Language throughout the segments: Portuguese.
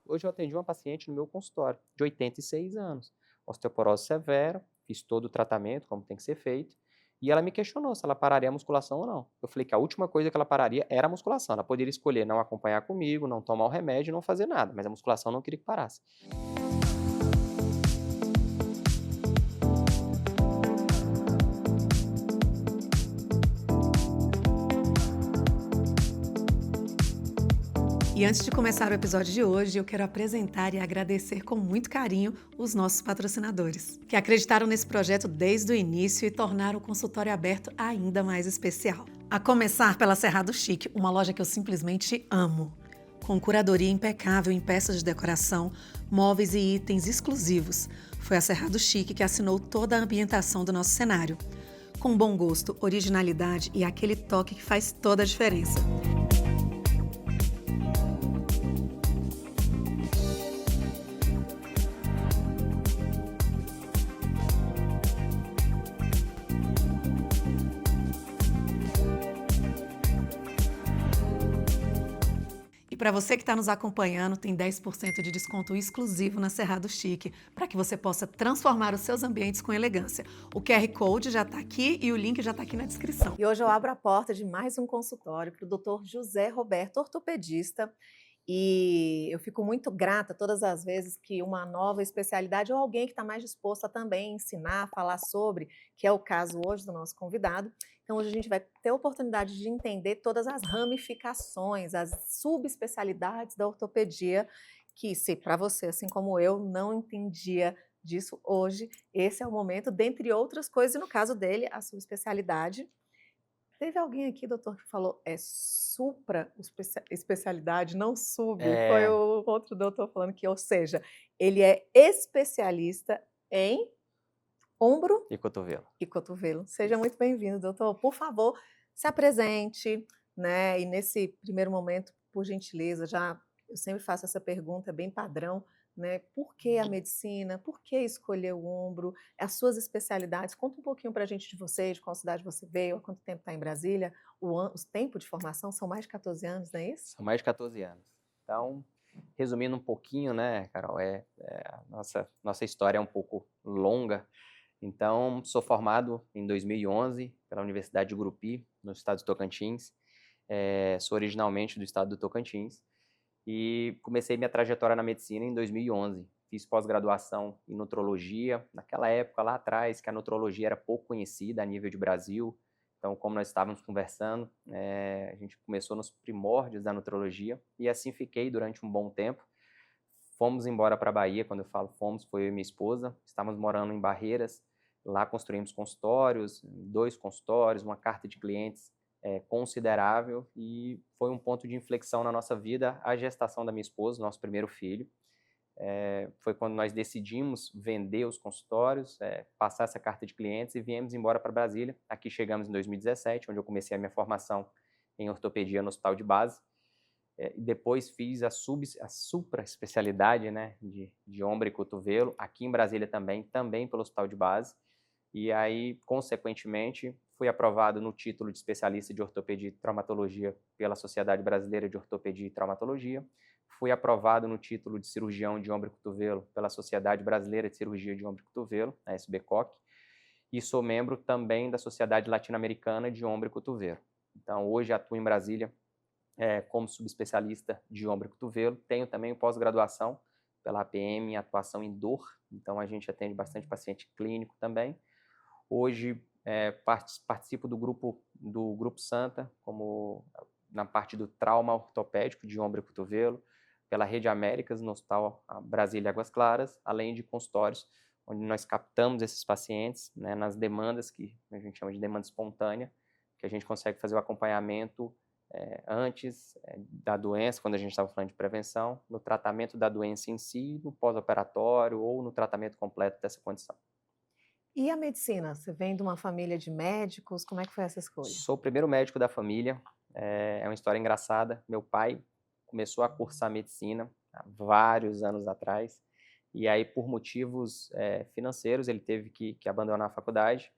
Hoje eu atendi uma paciente no meu consultório, de 86 anos, osteoporose severa, fiz todo o tratamento, como tem que ser feito, e ela me questionou se ela pararia a musculação ou não. Eu falei que a última coisa que ela pararia era a musculação. Ela poderia escolher não acompanhar comigo, não tomar o remédio, não fazer nada, mas a musculação eu não queria que parasse. E antes de começar o episódio de hoje, eu quero apresentar e agradecer com muito carinho os nossos patrocinadores, que acreditaram nesse projeto desde o início e tornaram o consultório aberto ainda mais especial. A começar pela Cerrado Chic, uma loja que eu simplesmente amo. Com curadoria impecável em peças de decoração, móveis e itens exclusivos. Foi a Cerrado Chic que assinou toda a ambientação do nosso cenário. Com bom gosto, originalidade e aquele toque que faz toda a diferença. E para você que está nos acompanhando, tem 10% de desconto exclusivo na Cerrado Chique, para que você possa transformar os seus ambientes com elegância. O QR Code já está aqui e o link já está aqui na descrição. E hoje eu abro a porta de mais um consultório para o Dr. José Roberto, ortopedista. E eu fico muito grata todas as vezes que uma nova especialidade ou alguém que está mais disposto a também ensinar, falar sobre, que é o caso hoje do nosso convidado. Então, hoje a gente vai ter a oportunidade de entender todas as ramificações, as subespecialidades da ortopedia, que se para você, assim como eu, não entendia disso hoje, esse é o momento, dentre outras coisas, e no caso dele, a subespecialidade. Teve alguém aqui, doutor, que falou, é supra especialidade, não sub. Foi É, o outro doutor falando que, ou seja, ele é especialista em ombro e cotovelo. e cotovelo. Seja muito bem-vindo, doutor. Por favor, se apresente, né? E nesse primeiro momento, por gentileza, já eu sempre faço essa pergunta, é bem padrão, né? Por que a medicina? Por que escolher o ombro? As suas especialidades? Conta um pouquinho para a gente de você, de qual cidade você veio, há quanto tempo está em Brasília, os tempos de formação são mais de 14 anos, não é isso? São mais de 14 anos. Então, resumindo um pouquinho, né, Carol, a nossa história é um pouco longa. Então, sou formado em 2011 pela Universidade de Grupi, no estado de Tocantins. Sou originalmente do estado do Tocantins e comecei minha trajetória na medicina em 2011. Fiz pós-graduação em nutrologia, naquela época lá atrás, que a nutrologia era pouco conhecida a nível de Brasil. Então, como nós estávamos conversando, a gente começou nos primórdios da nutrologia e assim fiquei durante um bom tempo. Fomos embora para a Bahia, quando eu falo fomos, foi eu e minha esposa. Estávamos morando em Barreiras, lá construímos consultórios, 2 consultórios, uma carta de clientes considerável e foi um ponto de inflexão na nossa vida a gestação da minha esposa, nosso primeiro filho. Foi quando nós decidimos vender os consultórios, passar essa carta de clientes e viemos embora para Brasília. Aqui chegamos em 2017, onde eu comecei a minha formação em ortopedia no Hospital de Base. E depois fiz a supra especialidade, né, de ombro e cotovelo, aqui em Brasília também pelo Hospital de Base. E aí, consequentemente, fui aprovado no título de especialista de ortopedia e traumatologia pela Sociedade Brasileira de Ortopedia e Traumatologia. Fui aprovado no título de cirurgião de ombro e cotovelo pela Sociedade Brasileira de Cirurgia de Ombro e Cotovelo, a SBCOC. E sou membro também da Sociedade Latino-Americana de Ombro e Cotovelo. Então, hoje atuo em Brasília como subespecialista de ombro e cotovelo. Tenho também pós-graduação pela APM em atuação em dor, então a gente atende bastante paciente clínico também. Hoje participo do grupo Santa, como na parte do trauma ortopédico de ombro e cotovelo, pela Rede Américas, no Hospital Brasília Águas Claras, além de consultórios, onde nós captamos esses pacientes, né, nas demandas que a gente chama de demanda espontânea, que a gente consegue fazer o acompanhamento antes da doença, quando a gente estava falando de prevenção, no tratamento da doença em si, no pós-operatório ou no tratamento completo dessa condição. E a medicina? Você vem de uma família de médicos, como é que foi essa escolha? Sou o primeiro médico da família, é uma história engraçada. Meu pai começou a cursar medicina há vários anos atrás, e aí por motivos financeiros ele teve que abandonar a faculdade,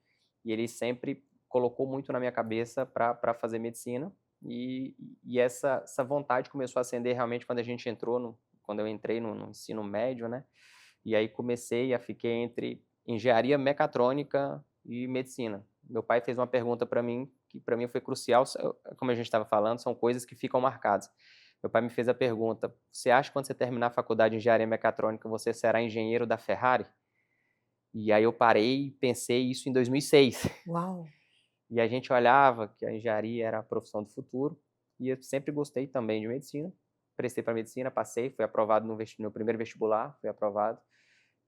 e ele sempre colocou muito na minha cabeça para fazer medicina, e essa vontade começou a acender realmente quando a gente entrou quando eu entrei no ensino médio, né? E aí fiquei entre engenharia mecatrônica e medicina. Meu pai fez uma pergunta para mim, que para mim foi crucial, como a gente estava falando, são coisas que ficam marcadas. Meu pai me fez a pergunta: você acha que quando você terminar a faculdade de engenharia mecatrônica, você será engenheiro da Ferrari? E aí eu parei e pensei isso em 2006. Uau! E a gente olhava que a engenharia era a profissão do futuro, e eu sempre gostei também de medicina. Prestei para medicina, passei, fui aprovado no meu primeiro vestibular, fui aprovado,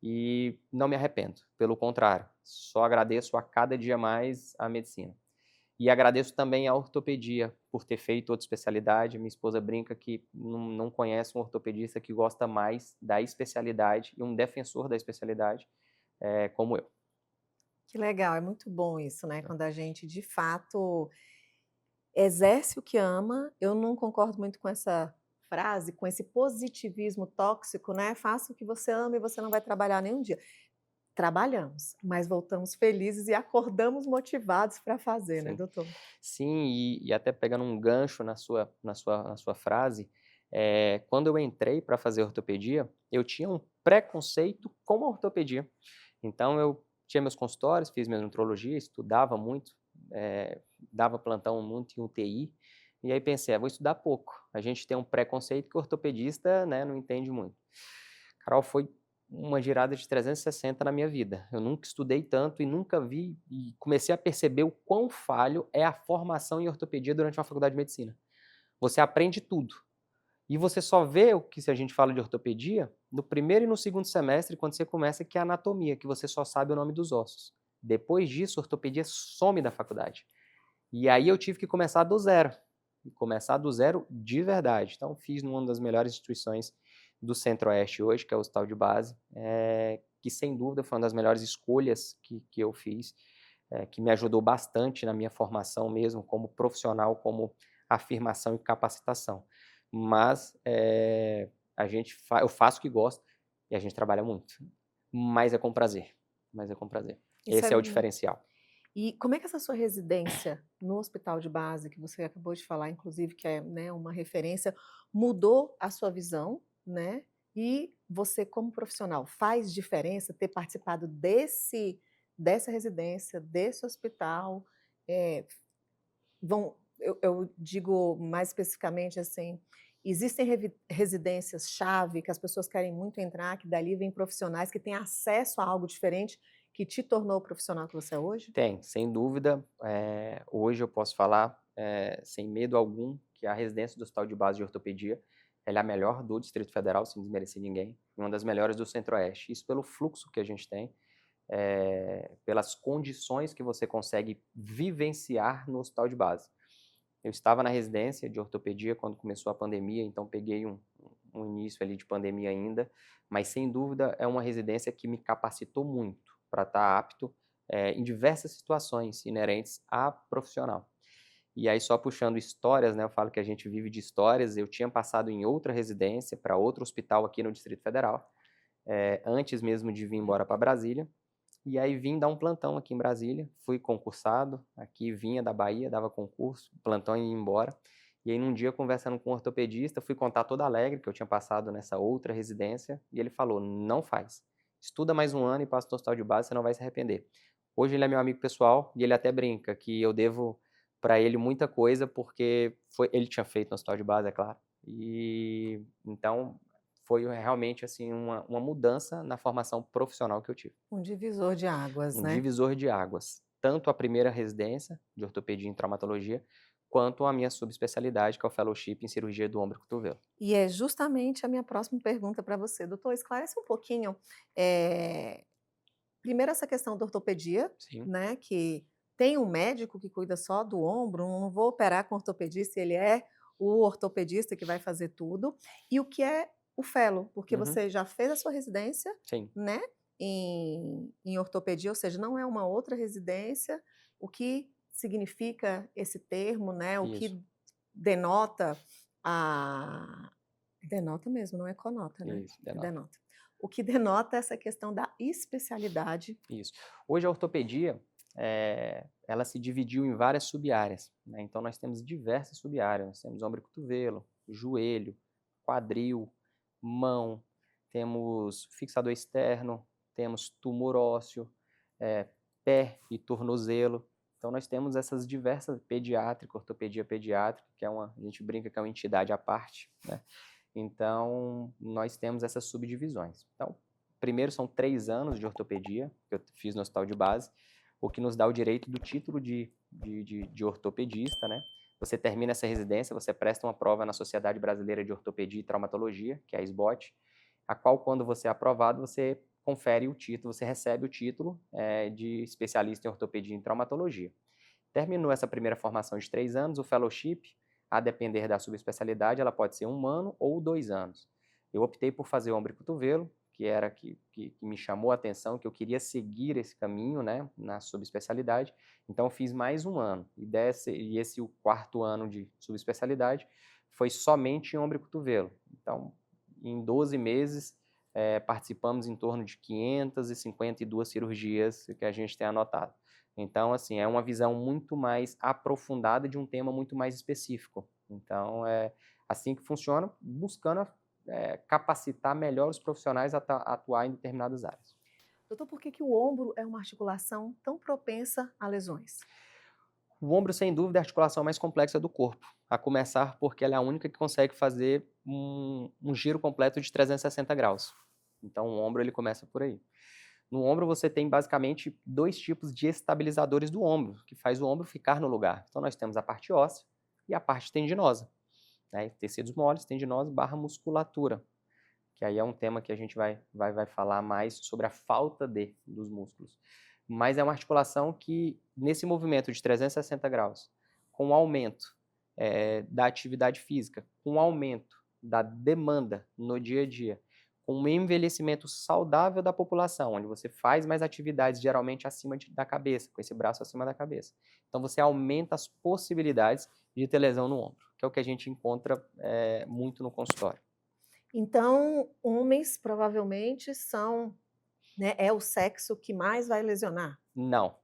e não me arrependo, pelo contrário, só agradeço a cada dia mais a medicina. E agradeço também a ortopedia por ter feito outra especialidade. Minha esposa brinca que não conhece um ortopedista que gosta mais da especialidade e um defensor da especialidade como eu. Que legal, é muito bom isso, né? Quando a gente de fato exerce o que ama. Eu não concordo muito com essa frase, com esse positivismo tóxico, né? Faça o que você ama e você não vai trabalhar nenhum dia. Trabalhamos, mas voltamos felizes e acordamos motivados para fazer, né, Sim. doutor? Sim, e até pegando um gancho na sua frase, quando eu entrei para fazer ortopedia, eu tinha um preconceito com a ortopedia. Então eu tinha meus consultórios, fiz minha nutrologia, estudava muito, dava plantão muito em UTI, e aí pensei, vou estudar pouco. A gente tem um preconceito que o ortopedista, né, não entende muito. Carol, foi uma girada de 360 na minha vida. Eu nunca estudei tanto e nunca vi e comecei a perceber o quão falho é a formação em ortopedia durante uma faculdade de medicina. Você aprende tudo. E você só vê o que, se a gente fala de ortopedia, no primeiro e no segundo semestre, quando você começa, que é a anatomia, que você só sabe o nome dos ossos. Depois disso, a ortopedia some da faculdade. E aí eu tive que começar do zero. E começar do zero de verdade. Então, fiz numa das melhores instituições do Centro-Oeste hoje, que é o Hospital de Base, que sem dúvida foi uma das melhores escolhas que eu fiz, que me ajudou bastante na minha formação mesmo, como profissional, como afirmação e capacitação. Mas eu faço o que gosto e a gente trabalha muito. Mas é com prazer. Mas é com prazer. Isso é Esse é o diferencial. E como é que essa sua residência no hospital de base, que você acabou de falar, inclusive, que é, né, uma referência, mudou a sua visão, né? E você, como profissional, faz diferença ter participado dessa residência, desse hospital? Eh, eu digo mais especificamente assim, existem residências-chave que as pessoas querem muito entrar, que dali vêm profissionais que têm acesso a algo diferente, que te tornou o profissional que você é hoje? Tem, sem dúvida. Hoje eu posso falar, sem medo algum, que a residência do Hospital de Base de Ortopedia ela é a melhor do Distrito Federal, sem desmerecer ninguém, e uma das melhores do Centro-Oeste. Isso pelo fluxo que a gente tem, pelas condições que você consegue vivenciar no Hospital de Base. Eu estava na residência de ortopedia quando começou a pandemia, então peguei um início ali de pandemia ainda, mas sem dúvida é uma residência que me capacitou muito para estar apto em diversas situações inerentes a profissional. E aí, só puxando histórias, né? Eu falo que a gente vive de histórias. Eu tinha passado em outra residência, para outro hospital aqui no Distrito Federal, antes mesmo de vir embora para Brasília. E aí vim dar um plantão aqui em Brasília, fui concursado, aqui vinha da Bahia, dava concurso, plantão e ia embora. E aí num dia, conversando com um ortopedista, fui contar toda alegre que eu tinha passado nessa outra residência, e ele falou, não faz. Estuda mais um ano e passa no hospital de base, você não vai se arrepender. Hoje ele é meu amigo pessoal, e ele até brinca que eu devo para ele muita coisa, porque ele tinha feito no hospital de base, é claro. E então foi realmente assim uma mudança na formação profissional que eu tive. Um divisor de águas, Um né. divisor de águas, tanto a primeira residência de ortopedia e traumatologia, quanto a minha subespecialidade, que é o fellowship em cirurgia do ombro e cotovelo. E é justamente a minha próxima pergunta para você. Doutor, esclarece um pouquinho, eh, primeiro essa questão da ortopedia, Sim, né, que tem um médico que cuida só do ombro, não vou operar com ortopedista, ele é o ortopedista que vai fazer tudo. E o que é o fellow, porque uhum, você já fez a sua residência, sim, né, em ortopedia, ou seja, não é uma outra residência. O que significa esse termo, né, o isso, que denota a denota mesmo, não é conota, né, isso, é denota, denota. O que denota essa questão da especialidade. isso. Hoje a ortopedia, ela se dividiu em várias sub-áreas, né, então nós temos diversas sub-áreas, nós temos ombro e cotovelo, joelho, quadril, mão, temos fixador externo, temos tumor ósseo, pé e tornozelo. Então, nós temos essas diversas, pediátrica, ortopedia pediátrica, que a gente brinca que é uma entidade à parte, né? Então, nós temos essas subdivisões. Então, primeiro são 3 anos de ortopedia, que eu fiz no hospital de base, o que nos dá o direito do título de ortopedista, né? Você termina essa residência, você presta uma prova na Sociedade Brasileira de Ortopedia e Traumatologia, que é a SBOT, a qual, quando você é aprovado, você confere o título, você recebe o título de especialista em ortopedia e traumatologia. Terminou essa primeira formação de 3 anos, o fellowship, a depender da subespecialidade, ela pode ser 1 ano ou 2 anos. Eu optei por fazer ombro e cotovelo, que era que me chamou a atenção, que eu queria seguir esse caminho, né, na subespecialidade. Então, eu fiz mais 1 ano. E esse o 4º ano de subespecialidade foi somente em ombro e cotovelo. Então, em 12 meses, participamos em torno de 552 cirurgias que a gente tem anotado. Então, assim, é uma visão muito mais aprofundada de um tema muito mais específico. Então, é assim que funciona, buscando capacitar melhor os profissionais a atuar em determinadas áreas. Doutor, por que o ombro é uma articulação tão propensa a lesões? O ombro, sem dúvida, é a articulação mais complexa do corpo, a começar porque ela é a única que consegue fazer um giro completo de 360 graus. Então, o ombro ele começa por aí. No ombro, você tem basicamente 2 tipos de estabilizadores do ombro, que faz o ombro ficar no lugar. Então, nós temos a parte óssea e a parte tendinosa, né? Tecidos moles, tendinosa / musculatura, que aí é um tema que a gente vai falar mais sobre a falta dos músculos. Mas é uma articulação que, nesse movimento de 360 graus, com o aumento da atividade física, com o aumento da demanda no dia a dia, com o envelhecimento saudável da população, onde você faz mais atividades geralmente acima da cabeça, com esse braço acima da cabeça. Então você aumenta as possibilidades de ter lesão no ombro, que é o que a gente encontra muito no consultório. Então, homens provavelmente são, né, é o sexo que mais vai lesionar? Não.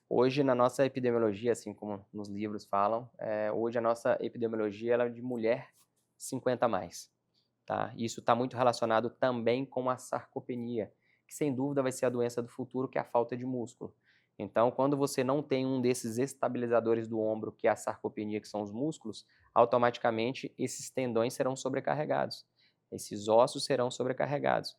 Hoje, na nossa epidemiologia, assim como nos livros falam, hoje a nossa epidemiologia ela é de mulher 50 a mais. Tá? Isso está muito relacionado também com a sarcopenia, que sem dúvida vai ser a doença do futuro, que é a falta de músculo. Então, quando você não tem um desses estabilizadores do ombro, que é a sarcopenia, que são os músculos, automaticamente esses tendões serão sobrecarregados, esses ossos serão sobrecarregados.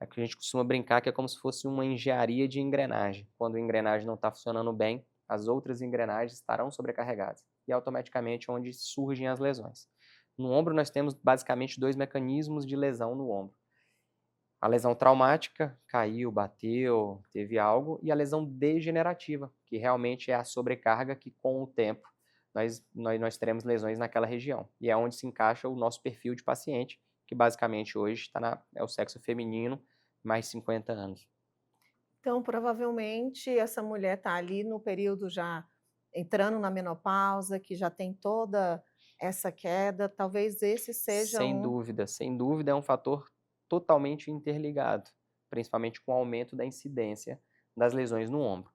É que a gente costuma brincar que é como se fosse uma engenharia de engrenagem. Quando a engrenagem não está funcionando bem, as outras engrenagens estarão sobrecarregadas. E automaticamente é onde surgem as lesões. No ombro nós temos basicamente 2 mecanismos de lesão no ombro. A lesão traumática, caiu, bateu, teve algo, e a lesão degenerativa, que realmente é a sobrecarga que com o tempo nós teremos lesões naquela região. E é onde se encaixa o nosso perfil de paciente, que basicamente hoje é o sexo feminino, mais 50 anos. Então, provavelmente, essa mulher está ali no período já entrando na menopausa, que já tem toda essa queda, talvez esse seja Sem dúvida é um fator totalmente interligado, principalmente com o aumento da incidência das lesões no ombro,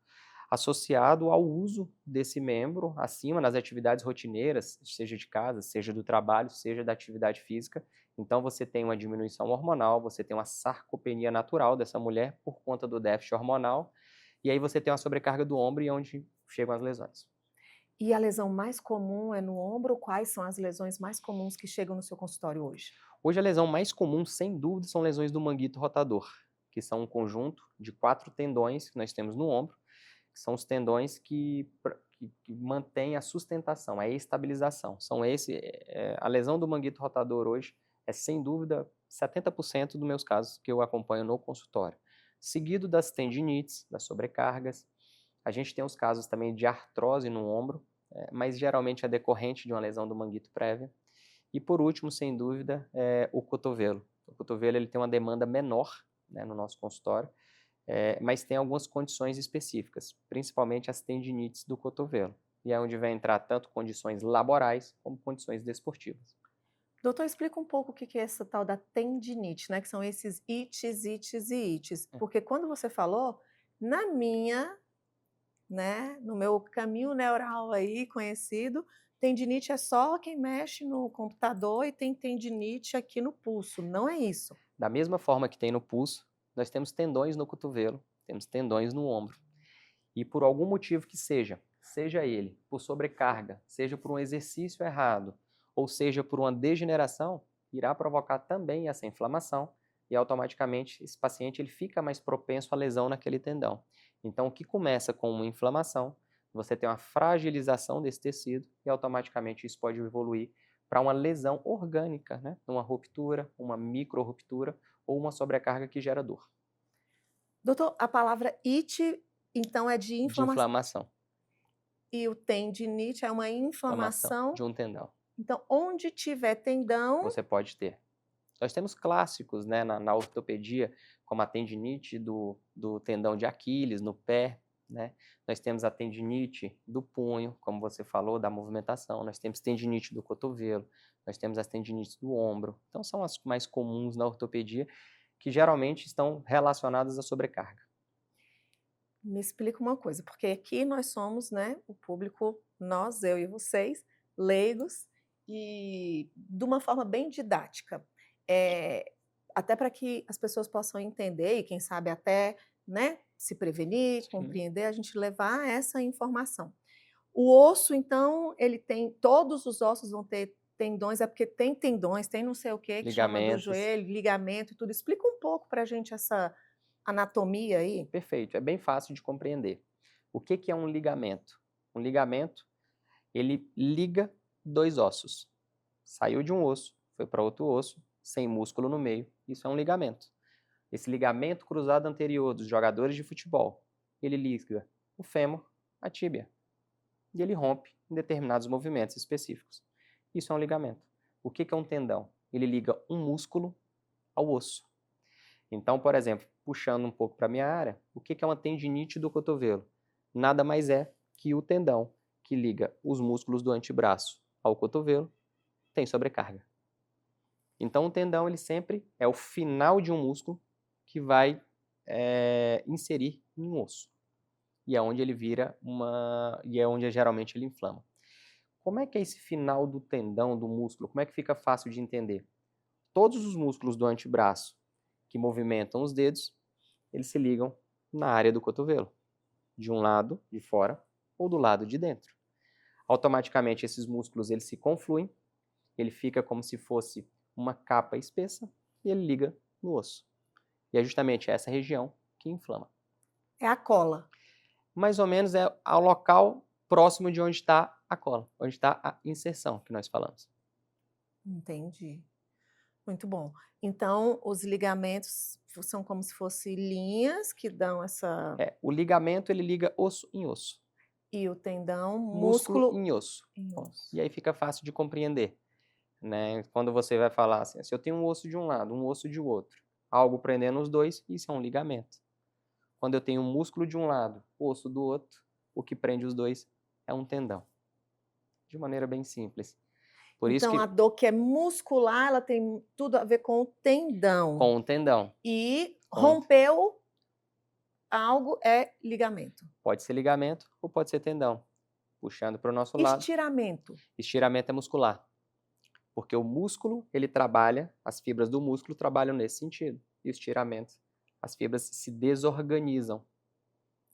associado ao uso desse membro acima nas atividades rotineiras, seja de casa, seja do trabalho, seja da atividade física. Então você tem uma diminuição hormonal, você tem uma sarcopenia natural dessa mulher por conta do déficit hormonal, e aí você tem uma sobrecarga do ombro e onde chegam as lesões. E a lesão mais comum é no ombro? Quais são as lesões mais comuns que chegam no seu consultório hoje? Hoje a lesão mais comum, sem dúvida, são lesões do manguito rotador, que são um conjunto de 4 tendões que nós temos no ombro, que são os tendões que mantêm a sustentação, a estabilização. A lesão do manguito rotador hoje é, sem dúvida, 70% dos meus casos que eu acompanho no consultório. Seguido das tendinites, das sobrecargas. A gente tem os casos também de artrose no ombro, mas geralmente é decorrente de uma lesão do manguito prévia. E por último, sem dúvida, o cotovelo. O cotovelo ele tem uma demanda menor, né, no nosso consultório, mas tem algumas condições específicas, principalmente as tendinites do cotovelo. E é onde vai entrar tanto condições laborais como condições desportivas. Doutor, explica um pouco o que é essa tal da tendinite, né? Que são esses ites, ites e ites. Porque quando você falou, na minha, né, no meu caminho neural aí conhecido, tendinite é só quem mexe no computador e tem tendinite aqui no pulso, não é isso? Da mesma forma que tem no pulso, nós temos tendões no cotovelo, temos tendões no ombro. E por algum motivo que seja ele por sobrecarga, seja por um exercício errado, ou seja por uma degeneração, irá provocar também essa inflamação e automaticamente esse paciente ele fica mais propenso à lesão naquele tendão. Então, o que começa com uma inflamação, você tem uma fragilização desse tecido e automaticamente isso pode evoluir para uma lesão orgânica, né? Uma ruptura, uma micro-ruptura ou uma sobrecarga que gera dor. Doutor, a palavra it, então, é de De inflamação. inflamação. E o tendinite é uma inflamação. De um tendão. Então, onde tiver tendão, Você pode ter. Nós temos clássicos, né, na ortopedia, como a tendinite do tendão de Aquiles, no pé, né? Nós temos a tendinite do punho, como você falou, da movimentação. Nós temos tendinite do cotovelo, nós temos as tendinites do ombro. Então, são as mais comuns na ortopedia, que geralmente estão relacionadas à sobrecarga. me explica uma coisa, porque aqui nós somos, né, o público, nós, eu e vocês, leigos, e de uma forma bem didática. Até para que as pessoas possam entender e, quem sabe, até, né, se prevenir, Sim. compreender, a gente levar essa informação. O osso, então, ele tem, todos os ossos vão ter tendões, é porque tem tendões, tem não sei o que chama do Ligamentos. joelho, ligamento e tudo. Explica um pouco para a gente essa anatomia aí. Perfeito, é bem fácil de compreender. O que é um ligamento? Um ligamento, ele liga dois ossos. Saiu de um osso, foi para outro osso, sem músculo no meio. Isso é um ligamento. Esse ligamento cruzado anterior dos jogadores de futebol, ele liga o fêmur à tíbia. E ele rompe em determinados movimentos específicos. Isso é um ligamento. O que é um tendão? Ele liga um músculo ao osso. Então, por exemplo, puxando um pouco para a minha área, o que é uma tendinite do cotovelo? Nada mais é que o tendão que liga os músculos do antebraço ao cotovelo tem sobrecarga. Então, o tendão ele sempre é o final de um músculo que vai inserir em um osso. E é onde ele vira e é onde geralmente ele inflama. Como é que é esse final do tendão, do músculo? Como é que fica fácil de entender? Todos os músculos do antebraço que movimentam os dedos, eles se ligam na área do cotovelo, de um lado, de fora, ou do lado de dentro. Automaticamente, esses músculos eles se confluem, ele fica como se fosse uma capa espessa e ele liga no osso. E é justamente essa região que inflama. É a cola. Mais ou menos é ao local próximo de onde está a cola, onde está a inserção que nós falamos. Entendi. Muito bom. Então, os ligamentos são como se fossem linhas que dão essa... O ligamento ele liga osso em osso. E o tendão, Músculo músculo em osso. em osso. E aí fica fácil de compreender, né? Quando você vai falar assim, se eu tenho um osso de um lado, um osso de outro, algo prendendo os dois, isso é um ligamento. Quando eu tenho um músculo de um lado, osso do outro, o que prende os dois é um tendão. De maneira bem simples. Por isso Então, que a dor que é muscular, ela tem tudo a ver com o tendão. com o tendão. E Com- rompeu algo é ligamento. Pode ser ligamento ou pode ser tendão. Puxando para o nosso lado. Estiramento. Estiramento é muscular. Porque o músculo, ele trabalha, as fibras do músculo trabalham nesse sentido. E o estiramento, as fibras se desorganizam.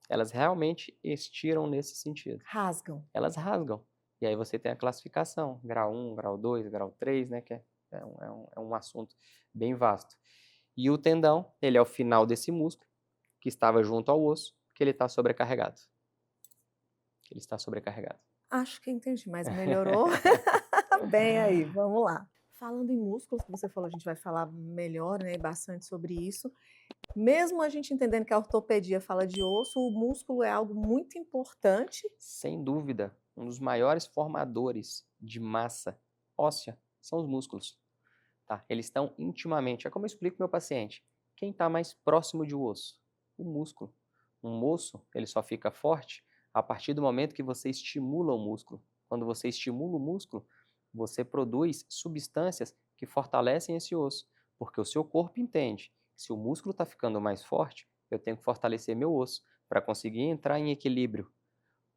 Elas realmente estiram nesse sentido. Rasgam. Elas rasgam. E aí você tem a classificação, grau 1, grau 2, grau 3, né, que é um assunto bem vasto. E o tendão, ele é o final desse músculo, que estava junto ao osso, que ele está sobrecarregado. Ele está sobrecarregado. Acho que entendi, mas melhorou bem aí, vamos lá. Falando em músculos, que você falou, a gente vai falar melhor, né, bastante sobre isso. Mesmo a gente entendendo que a ortopedia fala de osso, o músculo é algo muito importante. Sem dúvida, um dos maiores formadores de massa óssea são os músculos. Tá? Eles estão intimamente. É como eu explico para o meu paciente. Quem está mais próximo de um osso? O músculo. Um osso, ele só fica forte a partir do momento que você estimula o músculo. Quando você estimula o músculo, você produz substâncias que fortalecem esse osso, porque o seu corpo entende que se o músculo está ficando mais forte, eu tenho que fortalecer meu osso para conseguir entrar em equilíbrio.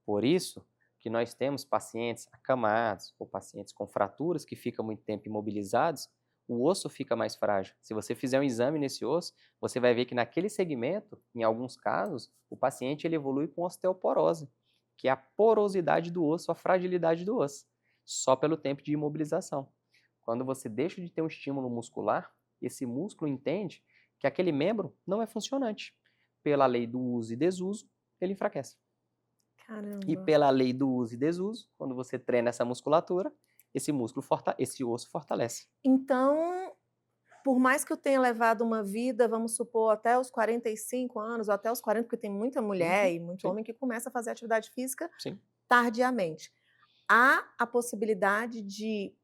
Por isso que nós temos pacientes acamados ou pacientes com fraturas que ficam muito tempo imobilizados, o osso fica mais frágil. Se você fizer um exame nesse osso, você vai ver que naquele segmento, em alguns casos, o paciente ele evolui com osteoporose, que é a porosidade do osso, a fragilidade do osso, só pelo tempo de imobilização. Quando você deixa de ter um estímulo muscular, esse músculo entende que aquele membro não é funcionante. Pela lei do uso e desuso, ele enfraquece. Caramba. E pela lei do uso e desuso, quando você treina essa musculatura, esse osso fortalece. Então, por mais que eu tenha levado uma vida, vamos supor, até os 45 anos, ou até os 40, porque tem muita mulher e muito Sim. homem que começa a fazer atividade física Sim. tardiamente. Há a possibilidade de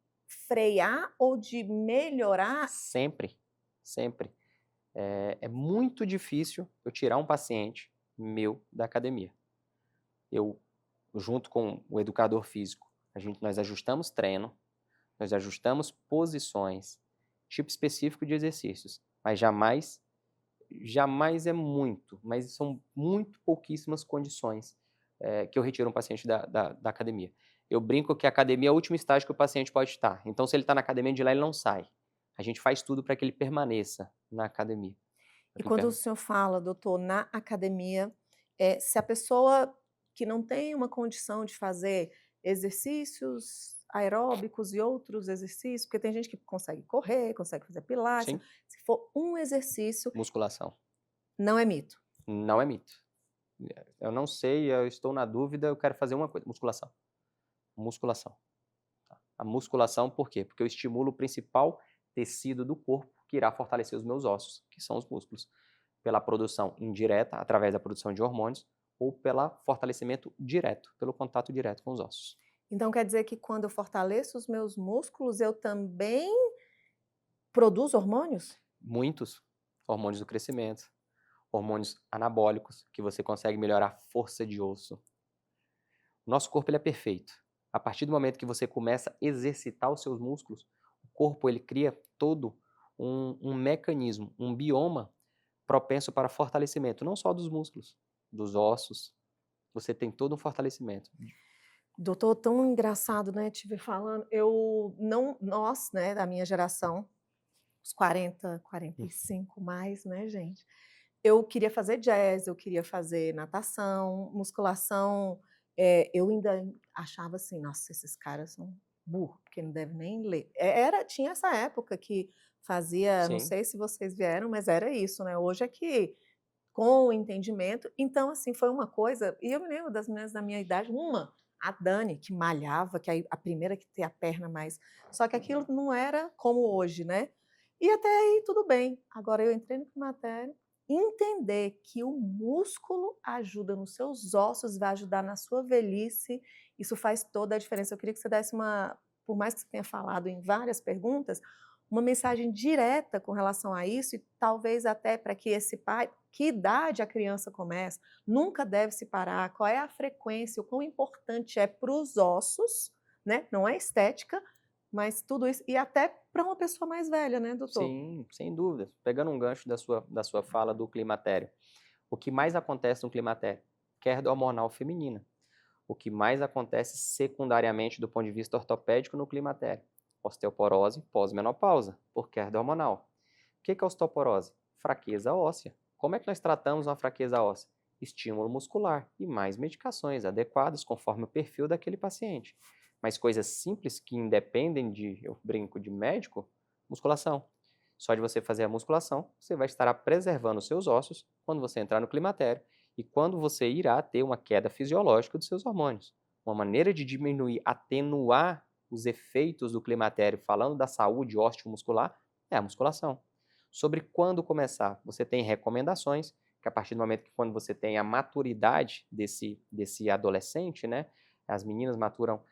frear ou de melhorar? Sempre, sempre. É muito difícil eu tirar um paciente meu da academia. Eu, junto com o educador físico, nós ajustamos treino, nós ajustamos posições, tipo específico de exercícios, mas jamais é muito, mas são muito pouquíssimas condições que eu retiro um paciente da academia. Eu brinco que a academia é o último estágio que o paciente pode estar. Então, se ele está na academia, de lá ele não sai. A gente faz tudo para que ele permaneça na academia. E quando o senhor fala, doutor, na academia, se a pessoa que não tem uma condição de fazer exercícios aeróbicos e outros exercícios, porque tem gente que consegue correr, consegue fazer pilates, Sim. se for um exercício, Musculação. não é mito. Não é mito. Eu não sei, eu estou na dúvida, eu quero fazer uma coisa. Musculação. Musculação. A musculação, por quê? Porque eu estimulo o principal tecido do corpo que irá fortalecer os meus ossos, que são os músculos, pela produção indireta, através da produção de hormônios, ou pelo fortalecimento direto, pelo contato direto com os ossos. Então quer dizer que quando eu fortaleço os meus músculos, eu também produzo hormônios? Muitos hormônios do crescimento, hormônios anabólicos, que você consegue melhorar a força de osso. O nosso corpo ele é perfeito. A partir do momento que você começa a exercitar os seus músculos, o corpo ele cria todo um mecanismo, um bioma propenso para fortalecimento, não só dos músculos, dos ossos. Você tem todo um fortalecimento. Doutor, tão engraçado, né, te ver falando. Nós, né, da minha geração, os 40, 45 mais, né, gente? Eu queria fazer jazz, eu queria fazer natação, musculação. Eu ainda achava assim, nossa, esses caras são burros, porque não devem nem ler. Tinha essa época que fazia, não Sim. sei se vocês vieram, mas era isso, né? Hoje é que com o entendimento. Então, assim, foi uma coisa. E eu me lembro das meninas da minha idade, a Dani, que malhava, que a primeira que tem a perna mais. Só que aquilo não era como hoje, né? E até aí tudo bem. Agora eu entrei no climatério, entender que o músculo ajuda nos seus ossos, vai ajudar na sua velhice, isso faz toda a diferença. Eu queria que você desse por mais que você tenha falado em várias perguntas, uma mensagem direta com relação a isso e talvez até para que esse pai, que idade a criança começa, nunca deve se parar, qual é a frequência, o quão importante é para os ossos, né? Não é estética, mas tudo isso, e até para uma pessoa mais velha, né, doutor? Sim, sem dúvida. Pegando um gancho da sua fala do climatério. O que mais acontece no climatério? Queda hormonal feminina. O que mais acontece secundariamente do ponto de vista ortopédico no climatério? Osteoporose pós-menopausa, por queda hormonal. O que é osteoporose? Fraqueza óssea. Como é que nós tratamos uma fraqueza óssea? Estímulo muscular e mais medicações adequadas conforme o perfil daquele paciente. Mas coisas simples que independem eu brinco, de médico, musculação. Só de você fazer a musculação, você vai estar preservando os seus ossos quando você entrar no climatério e quando você irá ter uma queda fisiológica dos seus hormônios. Uma maneira de diminuir, atenuar os efeitos do climatério, falando da saúde osteomuscular, é a musculação. Sobre quando começar, você tem recomendações, que a partir do momento que quando você tem a maturidade desse adolescente, né, as meninas maturam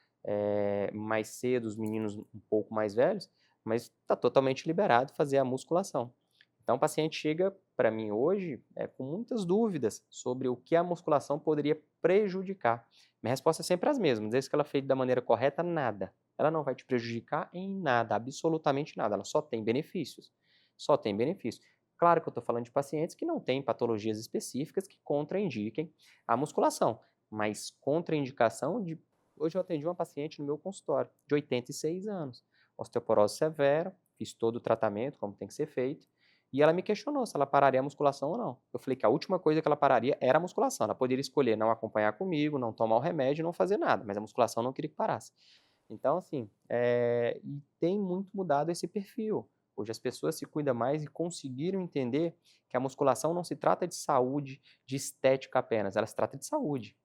mais cedo, os meninos um pouco mais velhos, mas está totalmente liberado fazer a musculação. Então, o paciente chega para mim hoje com muitas dúvidas sobre o que a musculação poderia prejudicar. Minha resposta é sempre as mesmas, desde que ela é feita da maneira correta, nada. Ela não vai te prejudicar em nada, absolutamente nada, ela só tem benefícios. Só tem benefícios. Claro que eu estou falando de pacientes que não têm patologias específicas que contraindiquem a musculação, mas contraindicação de Hoje eu atendi uma paciente no meu consultório, de 86 anos, osteoporose severa, fiz todo o tratamento, como tem que ser feito, e ela me questionou se ela pararia a musculação ou não. Eu falei que a última coisa que ela pararia era a musculação. Ela poderia escolher não acompanhar comigo, não tomar o remédio, não fazer nada, mas a musculação eu não queria que parasse. Então, assim, e tem muito mudado esse perfil. Hoje as pessoas se cuidam mais e conseguiram entender que a musculação não se trata de saúde, de estética apenas, ela se trata de saúde.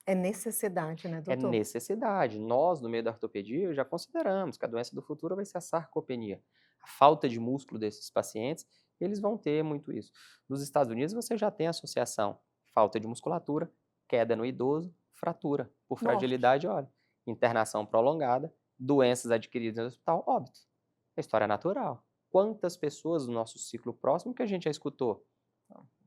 É necessidade, né, É doutor? necessidade. Nós, no meio da ortopedia, já consideramos que a doença do futuro vai ser a sarcopenia. A falta de músculo desses pacientes, eles vão ter muito isso. Nos Estados Unidos, você já tem associação. Falta de musculatura, queda no idoso, fratura por Morte. fragilidade, olha. Internação prolongada, doenças adquiridas no hospital, óbito. A história é natural. Quantas pessoas do nosso ciclo próximo que a gente já escutou?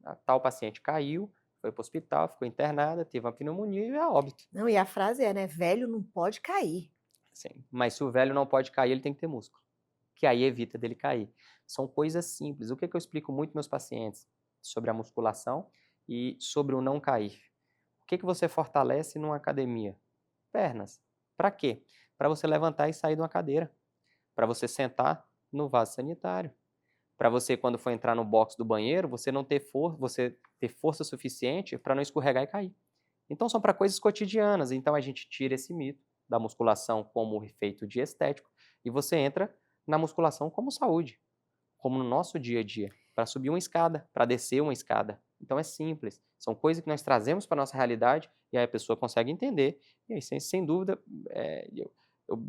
A tal paciente caiu, foi para o hospital, ficou internada, teve uma pneumonia e é óbito. Não, e a frase é, né, velho não pode cair. Sim, mas se o velho não pode cair, ele tem que ter músculo, que aí evita dele cair. São coisas simples. O que eu explico muito para meus pacientes sobre a musculação e sobre o não cair? O que você fortalece numa academia? Pernas. Para quê? Para você levantar e sair de uma cadeira. Para você sentar no vaso sanitário. Para você, quando for entrar no box do banheiro, você não ter você ter força suficiente para não escorregar e cair. Então são para coisas cotidianas. Então a gente tira esse mito da musculação como efeito de estético e você entra na musculação como saúde, como no nosso dia a dia, para subir uma escada, para descer uma escada. Então é simples. São coisas que nós trazemos para a nossa realidade e aí a pessoa consegue entender. E aí, sem dúvida,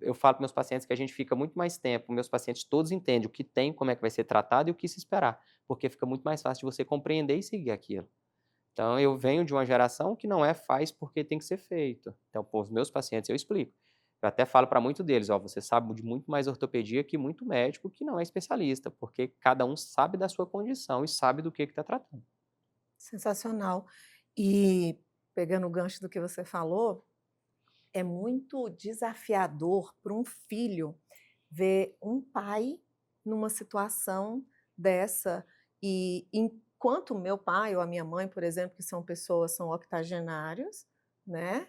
eu falo para meus pacientes que a gente fica muito mais tempo, meus pacientes todos entendem o que tem, como é que vai ser tratado e o que se esperar, porque fica muito mais fácil de você compreender e seguir aquilo. Então, eu venho de uma geração que não faz porque tem que ser feito. Então, para os meus pacientes, eu explico. Eu até falo para muito deles, ó, você sabe de muito mais ortopedia que muito médico que não é especialista, porque cada um sabe da sua condição e sabe do que está tratando. Sensacional. E pegando o gancho do que você falou, é muito desafiador para um filho ver um pai numa situação dessa. E enquanto o meu pai ou a minha mãe, por exemplo, que são pessoas, são octogenários, né?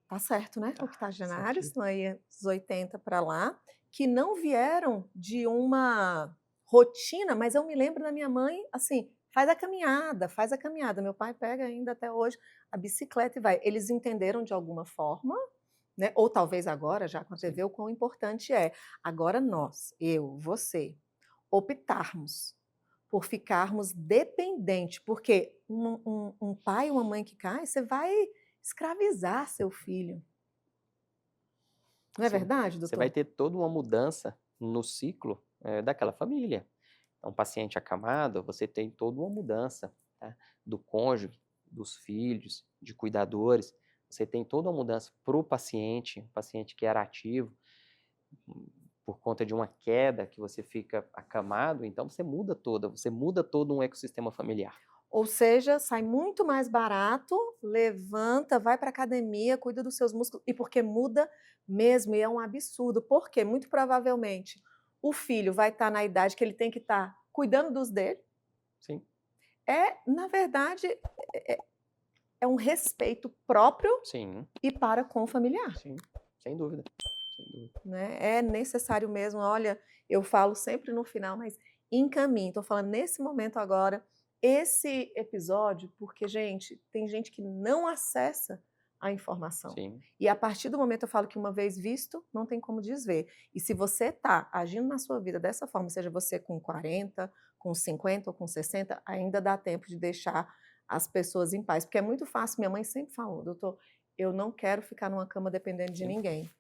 Tá certo, né? Octogenários, Certíssimo. estão aí dos 80 para lá, que não vieram de uma rotina, mas eu me lembro da minha mãe, assim, faz a caminhada, faz a caminhada. Meu pai pega ainda até hoje a bicicleta e vai. Eles entenderam de alguma forma, né? Ou talvez agora, já com a Sim, TV, o quão importante é. Agora nós, eu, você, optarmos por ficarmos dependentes, porque um pai ou uma mãe que cai, você vai escravizar seu filho. Não é sim. verdade, Você vai doutor? ter toda uma mudança no ciclo daquela família. Então, paciente acamado, você tem toda uma mudança, tá? Do cônjuge, dos filhos, de cuidadores. Você tem toda uma mudança para o paciente que era ativo, por conta de uma queda que você fica acamado, então você muda todo um ecossistema familiar. Ou seja, sai muito mais barato, levanta, vai para academia, cuida dos seus músculos, e porque muda mesmo, e é um absurdo, porque muito provavelmente o filho vai estar na idade que ele tem que estar cuidando dos dele. Sim, Na verdade, é, é um respeito próprio sim, e para com o familiar. sim, sem dúvida, sem dúvida. Né? É necessário mesmo, olha, eu falo sempre no final, mas encaminhe. Estou falando nesse momento agora, esse episódio, porque, gente, tem gente que não acessa a informação. Sim, E a partir do momento eu falo que uma vez visto, não tem como desver. E se você está agindo na sua vida dessa forma, seja você com 40, com 50 ou com 60, ainda dá tempo de deixar as pessoas em paz. Porque é muito fácil, minha mãe sempre falou, doutor, eu não quero ficar numa cama dependendo de sim, ninguém.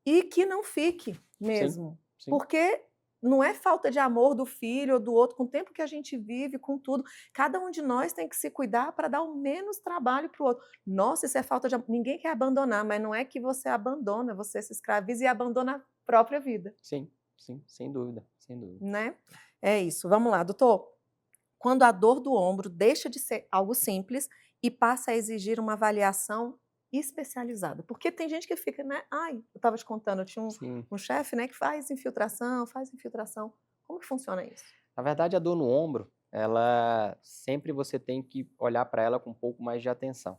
E que não fique sim, mesmo, sim, porque não é falta de amor do filho ou do outro, com o tempo que a gente vive, com tudo. Cada um de nós tem que se cuidar para dar o menos trabalho para o outro. Nossa, isso é falta de amor. Ninguém quer abandonar, mas não é que você abandona, você se escraviza e abandona a própria vida, sim, sim, sem dúvida, sem dúvida. né? É isso. Vamos lá, doutor. Quando a dor do ombro deixa de ser algo simples e passa a exigir uma avaliação especializada. Porque tem gente que fica, né? Ai, eu estava te contando, eu tinha Sim. um chefe, né, que faz infiltração, faz infiltração. Como que funciona isso? Na verdade, a dor no ombro, ela sempre você tem que olhar para ela com um pouco mais de atenção.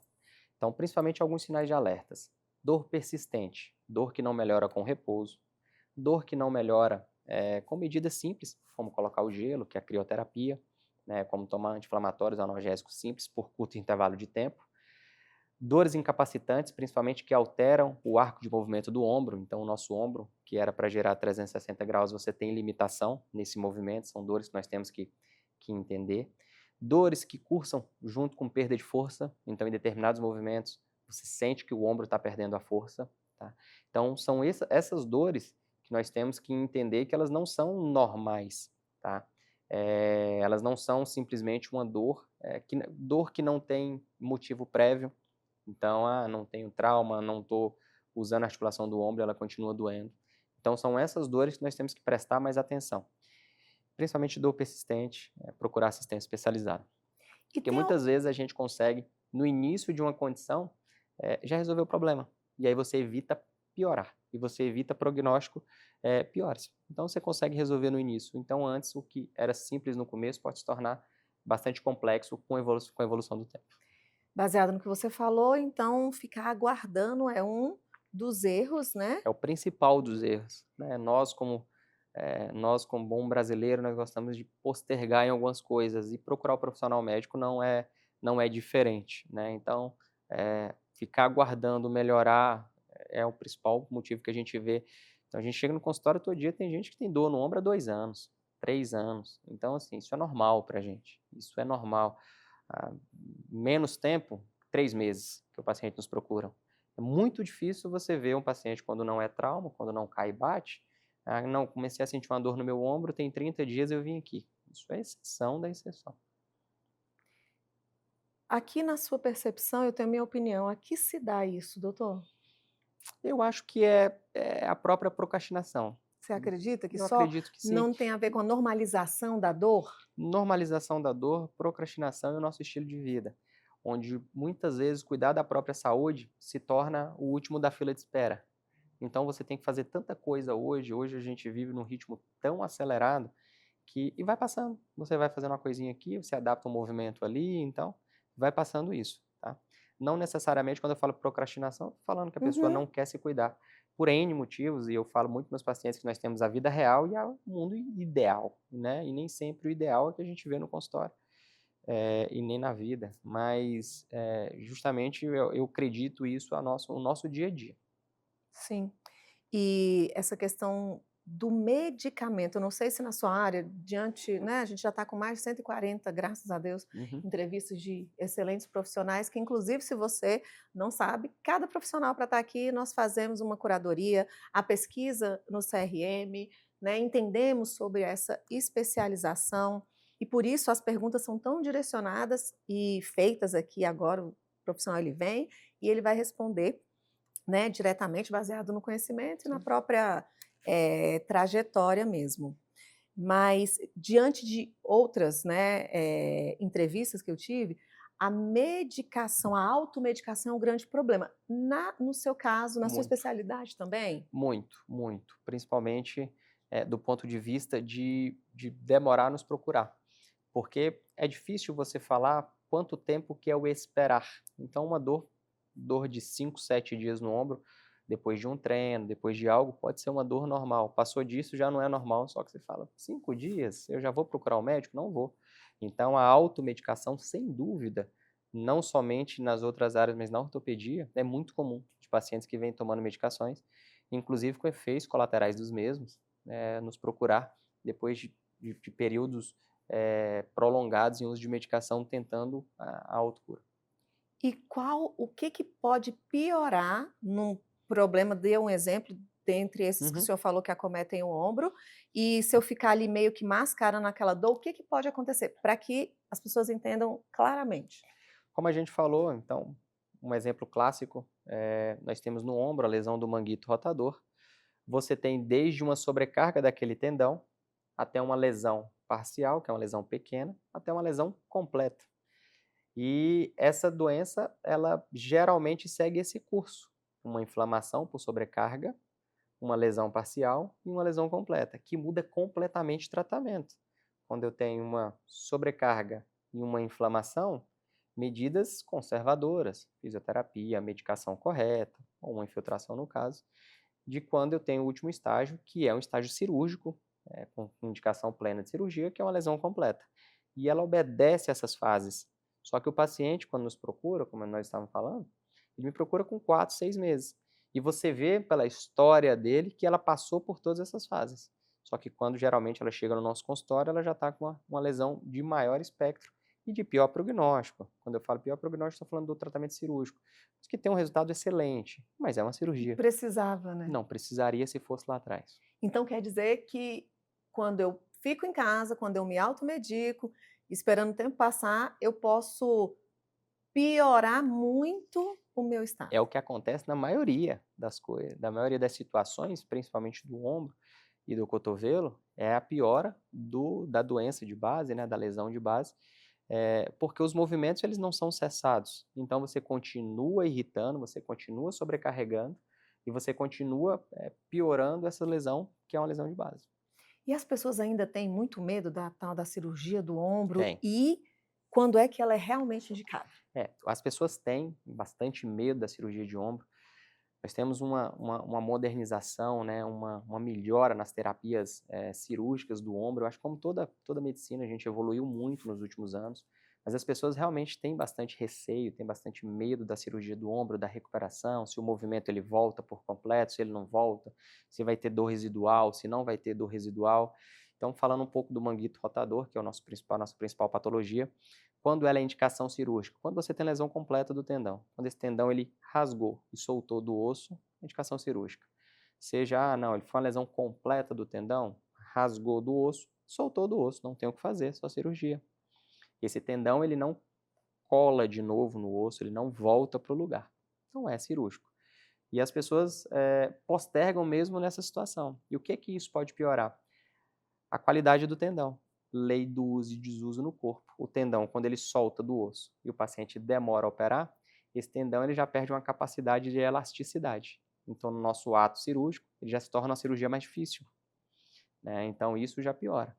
Então, principalmente alguns sinais de alertas. Dor persistente, dor que não melhora com repouso, dor que não melhora com medidas simples, como colocar o gelo, que é a crioterapia, né, como tomar anti-inflamatórios, analgésicos simples por curto intervalo de tempo. Dores incapacitantes, principalmente que alteram o arco de movimento do ombro. Então, o nosso ombro, que era para gerar 360 graus, você tem limitação nesse movimento. São dores que nós temos que entender. Dores que cursam junto com perda de força. Então, em determinados movimentos, você sente que o ombro está perdendo a força. Tá? Então, são essas dores que nós temos que entender que elas não são normais. Tá? Elas não são simplesmente uma dor, dor que não tem motivo prévio. Então, não tenho trauma, não estou usando a articulação do ombro, ela continua doendo. Então, são essas dores que nós temos que prestar mais atenção. Principalmente dor persistente, procurar assistência especializada. E Porque tem muitas vezes a gente consegue, no início de uma condição, já resolver o problema. E aí você evita piorar. E você evita prognóstico piores. Então, você consegue resolver no início. Então, antes, o que era simples no começo pode se tornar bastante complexo com a evolução do tempo. baseado no que você falou, então ficar aguardando é um dos erros, né? É o principal dos erros, né? Nós como bom brasileiro, nós gostamos de postergar em algumas coisas e procurar o profissional médico não é diferente, né? Então, ficar aguardando melhorar é o principal motivo que a gente vê. Então, a gente chega no consultório todo dia, tem gente que tem dor no ombro há 2 anos, 3 anos. Então, assim, isso é normal pra gente, isso é normal. Menos tempo, 3 meses que o paciente nos procura. É muito difícil você ver um paciente quando não é trauma, quando não cai e bate. Não, comecei a sentir uma dor no meu ombro, tem 30 dias eu vim aqui. Isso é exceção da exceção. Aqui na sua percepção, eu tenho a minha opinião, a que se dá isso, doutor? Eu acho que é a própria procrastinação. Você acredita que Eu só acredito que sim. não tem a ver com a normalização da dor? Normalização da dor, procrastinação e o nosso estilo de vida, onde muitas vezes cuidar da própria saúde se torna o último da fila de espera. Então você tem que fazer tanta coisa hoje a gente vive num ritmo tão acelerado e vai passando. Você vai fazendo uma coisinha aqui, você adapta um movimento ali, então vai passando isso, tá? Não necessariamente quando eu falo procrastinação, eu tô falando que a pessoa Uhum. não quer se cuidar. Por N motivos, e eu falo muito para meus pacientes que nós temos a vida real e o mundo ideal, né? E nem sempre o ideal é o que a gente vê no consultório, e nem na vida. Mas, justamente, eu acredito isso o nosso dia a dia. Sim. E essa questão do medicamento, eu não sei se na sua área, diante, né, a gente já está com mais de 140, graças a Deus, Uhum. entrevistas de excelentes profissionais, que inclusive, se você não sabe, cada profissional para estar aqui, nós fazemos uma curadoria, a pesquisa no CRM, né, entendemos sobre essa especialização, e por isso as perguntas são tão direcionadas e feitas aqui agora, o profissional ele vem e ele vai responder, né, diretamente baseado no conhecimento e na Sim. própria trajetória mesmo. Mas diante de outras, né, entrevistas que eu tive, a medicação, a automedicação é um grande problema. No seu caso, na sua Muito, especialidade também? muito, muito. Principalmente, do ponto de vista de demorar nos procurar. Porque é difícil você falar quanto tempo que é o esperar. Então, uma dor de 5, 7 dias no ombro, depois de um treino, depois de algo, pode ser uma dor normal. Passou disso, já não é normal, só que você fala, 5 dias, eu já vou procurar um médico? Não vou. Então, a automedicação, sem dúvida, não somente nas outras áreas, mas na ortopedia, é muito comum de pacientes que vêm tomando medicações, inclusive com efeitos colaterais dos mesmos, nos procurar depois de períodos prolongados em uso de medicação tentando a autocura. E o que pode piorar num problema? Dê um exemplo dentre esses que o Uhum. senhor falou que acometem o ombro, e se eu ficar ali meio que mascarando aquela dor, o que pode acontecer? Para que as pessoas entendam claramente. Como a gente falou, então, um exemplo clássico, nós temos no ombro a lesão do manguito rotador. Você tem desde uma sobrecarga daquele tendão, até uma lesão parcial, que é uma lesão pequena, até uma lesão completa. E essa doença, ela geralmente segue esse curso: uma inflamação por sobrecarga, uma lesão parcial e uma lesão completa, que muda completamente o tratamento. Quando eu tenho uma sobrecarga e uma inflamação, medidas conservadoras, fisioterapia, medicação correta, ou uma infiltração no caso, de quando eu tenho o último estágio, que é um estágio cirúrgico, com indicação plena de cirurgia, que é uma lesão completa. E ela obedece essas fases. Só que o paciente, quando nos procura, como nós estávamos falando, ele me procura com 4, 6 meses. E você vê pela história dele que ela passou por todas essas fases. Só que quando geralmente ela chega no nosso consultório, ela já está com uma lesão de maior espectro e de pior prognóstico. Quando eu falo pior prognóstico, estou falando do tratamento cirúrgico, que tem um resultado excelente, mas é uma cirurgia. Precisava, né? Não precisaria se fosse lá atrás. Então quer dizer que quando eu fico em casa, quando eu me automedico, esperando o tempo passar, eu posso piorar muito o meu estado. É o que acontece na maioria das coisas, na maioria das situações, principalmente do ombro e do cotovelo, é a piora da doença de base, né, da lesão de base, porque os movimentos eles não são cessados. Então você continua irritando, você continua sobrecarregando e você continua piorando essa lesão, que é uma lesão de base. E as pessoas ainda têm muito medo da tal da cirurgia do ombro Tem. e quando é que ela é realmente indicada? As pessoas têm bastante medo da cirurgia de ombro. Nós temos uma modernização, né, uma melhora nas terapias cirúrgicas do ombro. Eu acho que como toda medicina, a gente evoluiu muito nos últimos anos, mas as pessoas realmente têm bastante receio, têm bastante medo da cirurgia do ombro, da recuperação, se o movimento ele volta por completo, se ele não volta, se vai ter dor residual, se não vai ter dor residual. Então, falando um pouco do manguito rotador, que é nossa principal patologia, quando ela é indicação cirúrgica? Quando você tem lesão completa do tendão. Quando esse tendão ele rasgou e soltou do osso, indicação cirúrgica. Seja, não, ele foi uma lesão completa do tendão, rasgou do osso, soltou do osso, não tem o que fazer, só cirurgia. Esse tendão ele não cola de novo no osso, ele não volta para o lugar. Então é cirúrgico. E as pessoas postergam mesmo nessa situação. E o que isso pode piorar? A qualidade do tendão. Lei do uso e desuso no corpo. O tendão, quando ele solta do osso e o paciente demora a operar, esse tendão ele já perde uma capacidade de elasticidade. Então, no nosso ato cirúrgico, ele já se torna uma cirurgia mais difícil, né? Então, isso já piora.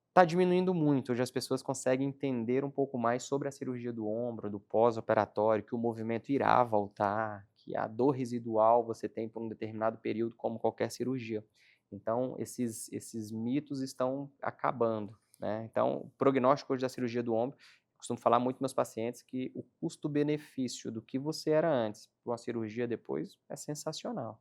Está diminuindo muito, hoje as pessoas conseguem entender um pouco mais sobre a cirurgia do ombro, do pós-operatório, que o movimento irá voltar, que a dor residual você tem por um determinado período, como qualquer cirurgia. Então, esses mitos estão acabando, né? Então, o prognóstico hoje da cirurgia do ombro, eu costumo falar muito para meus pacientes que o custo-benefício do que você era antes para uma cirurgia depois é sensacional.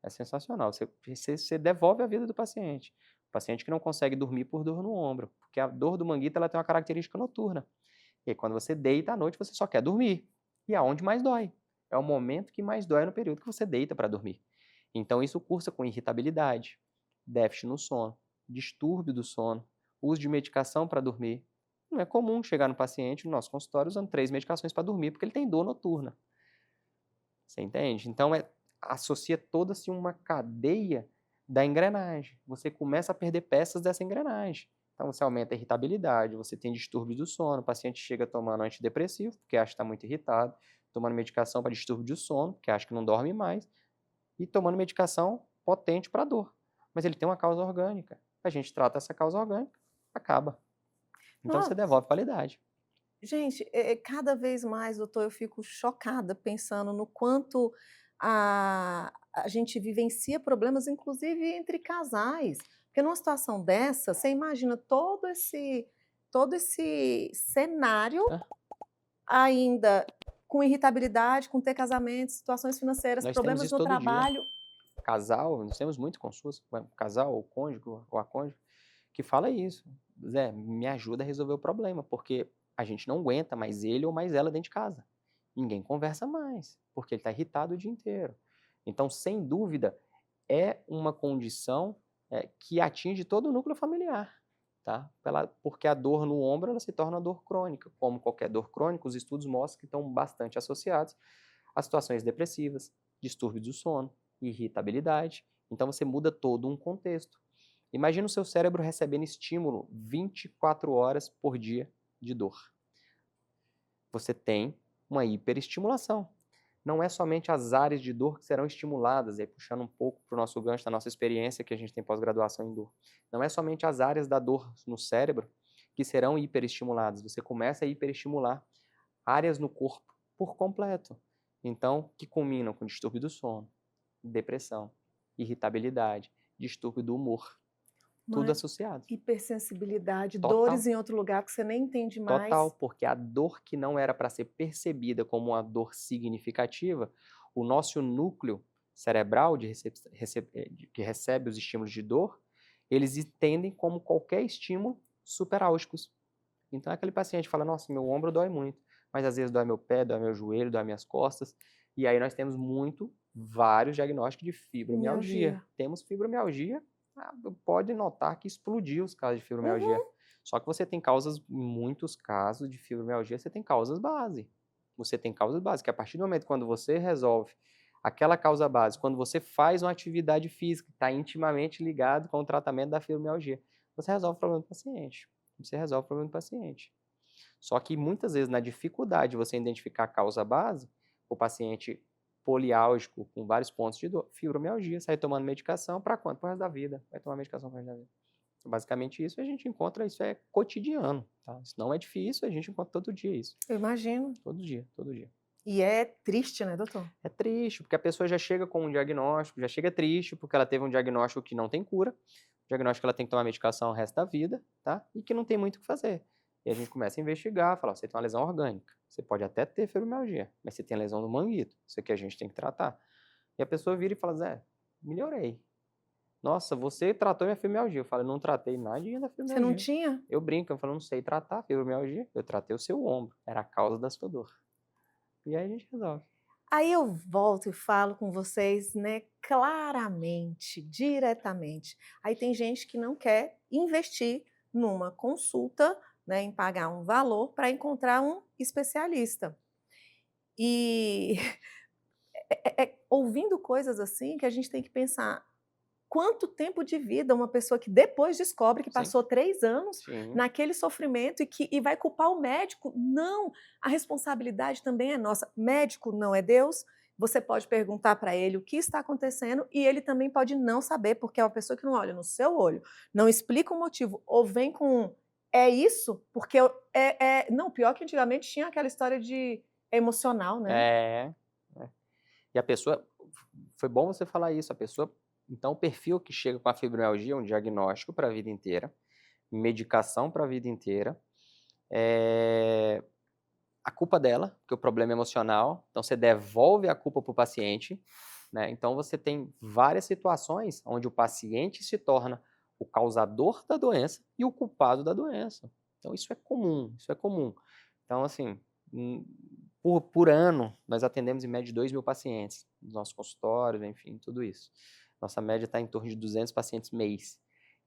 É sensacional. Você devolve a vida do paciente. O paciente que não consegue dormir por dor no ombro, porque a dor do manguito ela tem uma característica noturna. E aí, quando você deita à noite, você só quer dormir. E aonde mais dói? É o momento que mais dói no período que você deita para dormir. Então, isso cursa com irritabilidade, déficit no sono, distúrbio do sono, uso de medicação para dormir. Não é comum chegar no paciente, no nosso consultório, usando 3 medicações para dormir, porque ele tem dor noturna. Você entende? Então, associa toda-se uma cadeia da engrenagem. Você começa a perder peças dessa engrenagem. Então, você aumenta a irritabilidade, você tem distúrbio do sono, o paciente chega tomando antidepressivo, porque acha que está muito irritado, tomando medicação para distúrbio de sono, porque acha que não dorme mais, e tomando medicação potente para dor. Mas ele tem uma causa orgânica. A gente trata essa causa orgânica, acaba. Então, você devolve qualidade. Gente, cada vez mais, doutor, eu fico chocada pensando no quanto a gente vivencia problemas, inclusive entre casais. Porque numa situação dessa, você imagina todo esse cenário ainda com irritabilidade, com ter casamento, situações financeiras, Nós temos problemas isso no todo dia. trabalho. Casal, nós temos muito consultas, casal ou cônjuge ou a cônjuge, que fala isso. Zé, me ajuda a resolver o problema, porque a gente não aguenta mais ele ou mais ela dentro de casa. Ninguém conversa mais, porque ele está irritado o dia inteiro. Então, sem dúvida, é uma condição que atinge todo o núcleo familiar, tá? Porque a dor no ombro ela se torna dor crônica. Como qualquer dor crônica, os estudos mostram que estão bastante associados a situações depressivas, distúrbios do sono, irritabilidade. Então, você muda todo um contexto. Imagina o seu cérebro recebendo estímulo 24 horas por dia de dor. Você tem uma hiperestimulação. Não é somente as áreas de dor que serão estimuladas, aí puxando um pouco para o nosso gancho da nossa experiência que a gente tem pós-graduação em dor. Não é somente as áreas da dor no cérebro que serão hiperestimuladas. Você começa a hiperestimular áreas no corpo por completo. Então, que culminam com distúrbio do sono, depressão, irritabilidade, distúrbio do humor, tudo associado. Hipersensibilidade, Total. dores em outro lugar que você nem entende mais. Total, porque a dor que não era para ser percebida como uma dor significativa, o nosso núcleo cerebral que recebe os estímulos de dor, eles entendem como qualquer estímulo superálgicos. Então aquele paciente fala, nossa, meu ombro dói muito, mas às vezes dói meu pé, dói meu joelho, dói minhas costas, e aí nós temos vários diagnósticos de fibromialgia. Temos fibromialgia, pode notar que explodiu os casos de fibromialgia. Só que você tem causas, em muitos casos de fibromialgia, você tem causas base. Você tem causas base, que a partir do momento quando você resolve aquela causa base, quando você faz uma atividade física, está intimamente ligado com o tratamento da fibromialgia, você resolve o problema do paciente. Você resolve o problema do paciente. Só que muitas vezes, na dificuldade de você identificar a causa base, o paciente poliálgico, com vários pontos de dor, fibromialgia, sai tomando medicação para quanto? Para o resto da vida. Vai tomar medicação para o resto da vida. Basicamente isso, a gente encontra, isso é cotidiano, tá? Isso não é difícil, a gente encontra todo dia isso. Eu imagino. Todo dia, todo dia. E é triste, né, doutor? É triste, porque a pessoa já chega com um diagnóstico, já chega triste, porque ela teve um diagnóstico que não tem cura, um diagnóstico que ela tem que tomar medicação o resto da vida, tá? E que não tem muito o que fazer. E a gente começa a investigar, falar, você tem uma lesão orgânica, você pode até ter fibromialgia, mas você tem lesão no manguito, isso aqui a gente tem que tratar. E a pessoa vira e fala, Zé, melhorei. Nossa, você tratou minha fibromialgia. Eu falo, eu não tratei nadinha da fibromialgia. Você não tinha? Eu brinco, eu falo, não sei tratar fibromialgia, eu tratei o seu ombro, era a causa da sua dor. E aí a gente resolve. Aí eu volto e falo com vocês, né, claramente, diretamente. Aí tem gente que não quer investir numa consulta, né, em pagar um valor para encontrar um especialista. E ouvindo coisas assim que a gente tem que pensar quanto tempo de vida uma pessoa que depois descobre que passou 3 anos naquele sofrimento e vai culpar o médico. Não, a responsabilidade também é nossa. Médico não é Deus, você pode perguntar para ele o que está acontecendo e ele também pode não saber, porque é uma pessoa que não olha no seu olho, não explica o motivo, ou vem com é isso? Porque não, pior que antigamente tinha aquela história de emocional, né? E a pessoa, foi bom você falar isso, a pessoa. Então, o perfil que chega com a fibromialgia é um diagnóstico para a vida inteira, medicação para a vida inteira, a culpa dela, porque o problema é emocional, então você devolve a culpa para o paciente, né? Então, você tem várias situações onde o paciente se torna o causador da doença e o culpado da doença. Então, isso é comum, isso é comum. Então, assim, por ano, nós atendemos em média 2.000 pacientes nos nossos consultórios, enfim, tudo isso. Nossa média está em torno de 200 pacientes mês.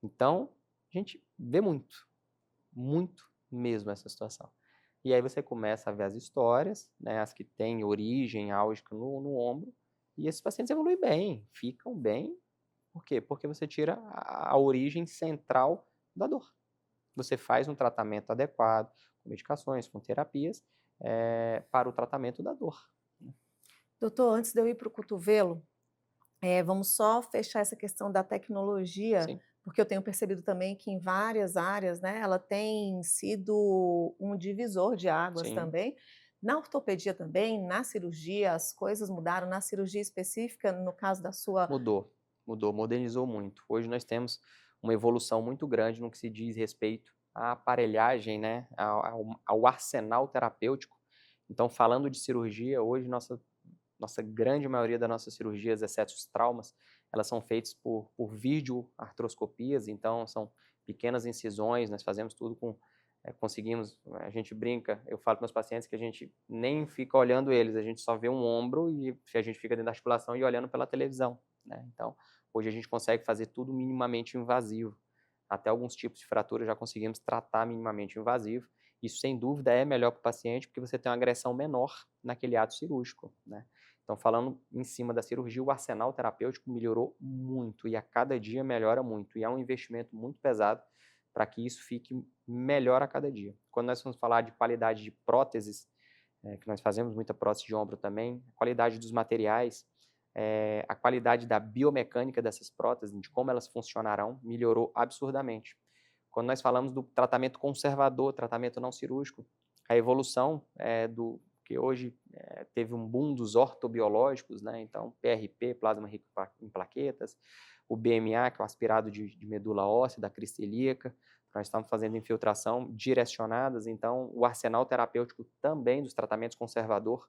Então, a gente vê muito mesmo essa situação. E aí você começa a ver as histórias, né, as que têm origem álgica no ombro, e esses pacientes evoluem bem, ficam bem. Por quê? Porque você tira a origem central da dor. Você faz um tratamento adequado, com medicações, com terapias, para o tratamento da dor. Doutor, antes de eu ir para o cotovelo, vamos só fechar essa questão da tecnologia, Sim. porque eu tenho percebido também que em várias áreas, né, ela tem sido um divisor de águas também. Na ortopedia também, na cirurgia, as coisas mudaram. Na cirurgia específica, no caso da sua... Mudou, modernizou muito. Hoje nós temos uma evolução muito grande no que se diz respeito à aparelhagem, né, ao arsenal terapêutico. Então, falando de cirurgia, hoje nossa grande maioria das nossas cirurgias, exceto os traumas, elas são feitas por videoartroscopias, então são pequenas incisões, nós fazemos tudo conseguimos, a gente brinca, eu falo para meus pacientes que a gente nem fica olhando eles, a gente só vê um ombro e a gente fica dentro da articulação e olhando pela televisão, né? Então, hoje a gente consegue fazer tudo minimamente invasivo, até alguns tipos de fratura já conseguimos tratar minimamente invasivo. Isso, sem dúvida, é melhor para o paciente, porque você tem uma agressão menor naquele ato cirúrgico, né? Então, falando em cima da cirurgia, o arsenal terapêutico melhorou muito e a cada dia melhora muito. E é um investimento muito pesado para que isso fique melhor a cada dia. Quando nós vamos falar de qualidade de próteses, que nós fazemos muita prótese de ombro também, a qualidade dos materiais, a qualidade da biomecânica dessas próteses, de como elas funcionarão, melhorou absurdamente. Quando nós falamos do tratamento conservador, tratamento não cirúrgico, a evolução que hoje teve um boom dos ortobiológicos, né? Então, PRP, plasma rico em plaquetas, o BMA, que é o aspirado de medula óssea, da crista ilíaca, nós estamos fazendo infiltração direcionadas, então o arsenal terapêutico também dos tratamentos conservador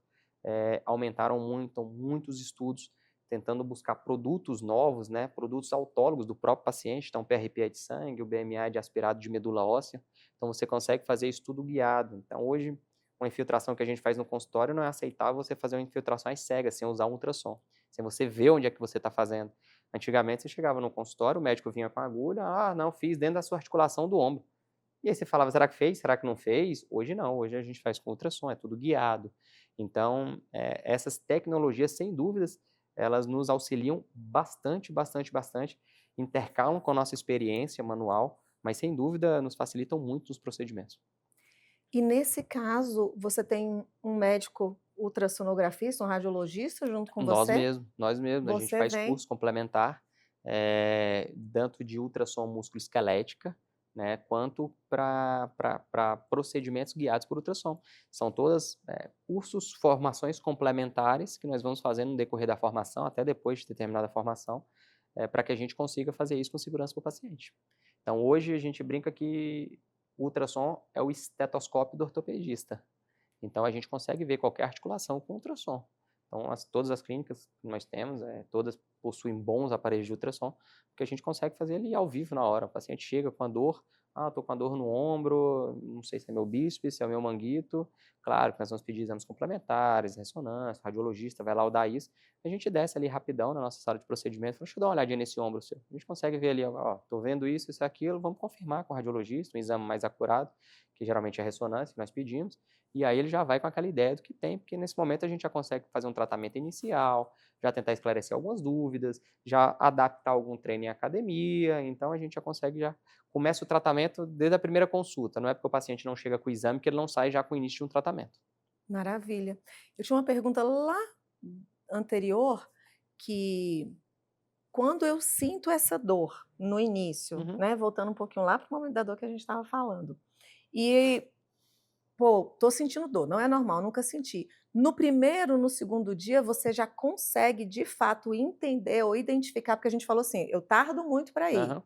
aumentaram muito, muitos estudos tentando buscar produtos novos, né, produtos autólogos do próprio paciente, então o PRP é de sangue, o BMA é de aspirado de medula óssea, então você consegue fazer estudo guiado. Então hoje, uma infiltração que a gente faz no consultório não é aceitável você fazer uma infiltração às cegas, sem usar um ultrassom, sem você ver onde é que você está fazendo. Antigamente você chegava no consultório, o médico vinha com a agulha, não, fiz dentro da sua articulação do ombro. E aí você falava, será que fez? Será que não fez? Hoje não, hoje a gente faz com ultrassom, é tudo guiado. Então, essas tecnologias, sem dúvidas, elas nos auxiliam bastante, bastante, bastante, intercalam com a nossa experiência manual, mas sem dúvida nos facilitam muito os procedimentos. E nesse caso, você tem um médico ultrassonografista, um radiologista junto com você? Nós mesmos, a gente Você faz vem curso complementar, tanto de ultrassom músculo-esquelética, né, quanto para procedimentos guiados por ultrassom. São todas cursos, formações complementares que nós vamos fazendo no decorrer da formação, até depois de ter terminado a formação, para que a gente consiga fazer isso com segurança para o paciente. Então, hoje a gente brinca que o ultrassom é o estetoscópio do ortopedista. Então, a gente consegue ver qualquer articulação com ultrassom. Então, todas as clínicas que nós temos, todas possuem bons aparelhos de ultrassom, porque a gente consegue fazer ali ao vivo na hora. O paciente chega com a dor, estou com a dor no ombro, não sei se é meu bíceps, se é o meu manguito. Claro que nós vamos pedir exames complementares, ressonância, o radiologista vai laudar isso. A gente desce ali rapidão na nossa sala de procedimento, fala, deixa eu dar uma olhadinha nesse ombro seu. A gente consegue ver ali, estou vendo isso, isso e aquilo, vamos confirmar com o radiologista, um exame mais acurado, que geralmente é a ressonância que nós pedimos. E aí ele já vai com aquela ideia do que tem, porque nesse momento a gente já consegue fazer um tratamento inicial, já tentar esclarecer algumas dúvidas, já adaptar algum treino em academia, então a gente já consegue, já começa o tratamento desde a primeira consulta, não é porque o paciente não chega com o exame que ele não sai já com o início de um tratamento. Maravilha. Eu tinha uma pergunta lá anterior, que quando eu sinto essa dor no início, Uhum. né, voltando um pouquinho lá para o momento da dor que a gente estava falando, e pô, tô sentindo dor, não é normal, nunca senti. No primeiro, no segundo dia, você já consegue de fato entender ou identificar, porque a gente falou assim, eu tardo muito para ir, Aham.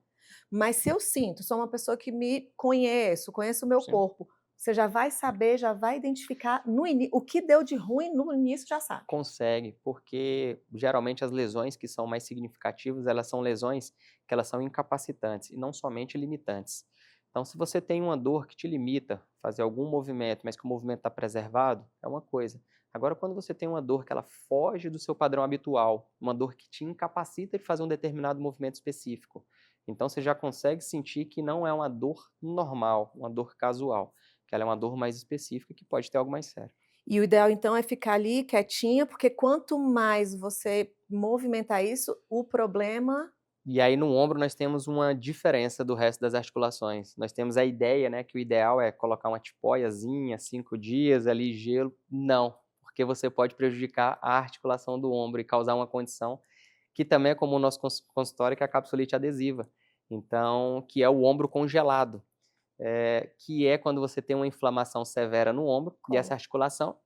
mas se eu sinto, sou uma pessoa que me conheço, conheço o meu Sim. corpo, você já vai saber, já vai identificar no início, o que deu de ruim no início já sabe. Consegue, porque geralmente as lesões que são mais significativas, elas são lesões que elas são incapacitantes e não somente limitantes. Então, se você tem uma dor que te limita a fazer algum movimento, mas que o movimento está preservado, é uma coisa. Agora, quando você tem uma dor que ela foge do seu padrão habitual, uma dor que te incapacita de fazer um determinado movimento específico, então você já consegue sentir que não é uma dor normal, uma dor casual, que ela é uma dor mais específica que pode ter algo mais sério. E o ideal então é ficar ali quietinha, porque quanto mais você movimentar isso, o problema E aí no ombro nós temos uma diferença do resto das articulações. Nós temos a ideia, né, que o ideal é colocar uma tipoiazinha, 5 dias ali, gelo. Não, porque você pode prejudicar a articulação do ombro e causar uma condição que também é comum no nosso consultório, que é a capsulite adesiva. Então, que é o ombro congelado, que é quando você tem uma inflamação severa no ombro e essa cola. articulação,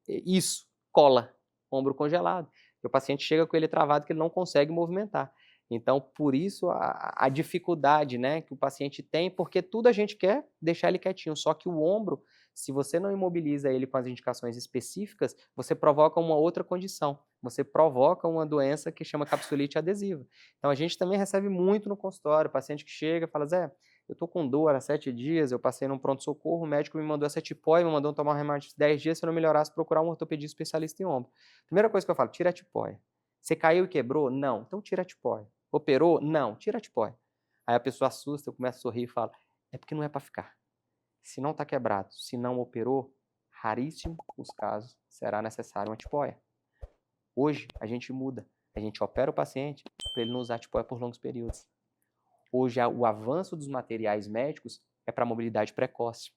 isso, cola, ombro congelado. E o paciente chega com ele travado que ele não consegue movimentar. Então, por isso a dificuldade, né, que o paciente tem, porque tudo a gente quer deixar ele quietinho, só que o ombro, se você não imobiliza ele com as indicações específicas, você provoca uma outra condição, você provoca uma doença que chama capsulite adesiva. Então, a gente também recebe muito no consultório, o paciente que chega e fala, Zé, eu tô com dor há 7 dias, eu passei num pronto-socorro, o médico me mandou essa tipóia, me mandou tomar um remédio de 10 dias, se eu não melhorasse, procurar um ortopedista especialista em ombro. Primeira coisa que eu falo, tira a tipóia. Você caiu e quebrou? Não. Então tira a tipóia. Operou? Não. Tira a tipóia. Aí a pessoa assusta, eu começo a sorrir e falo, é porque não é para ficar. Se não está quebrado, se não operou, raríssimo os casos, será necessário uma tipóia. Hoje, a gente muda. A gente opera o paciente para ele não usar a tipóia por longos períodos. Hoje, o avanço dos materiais médicos é para mobilidade precoce.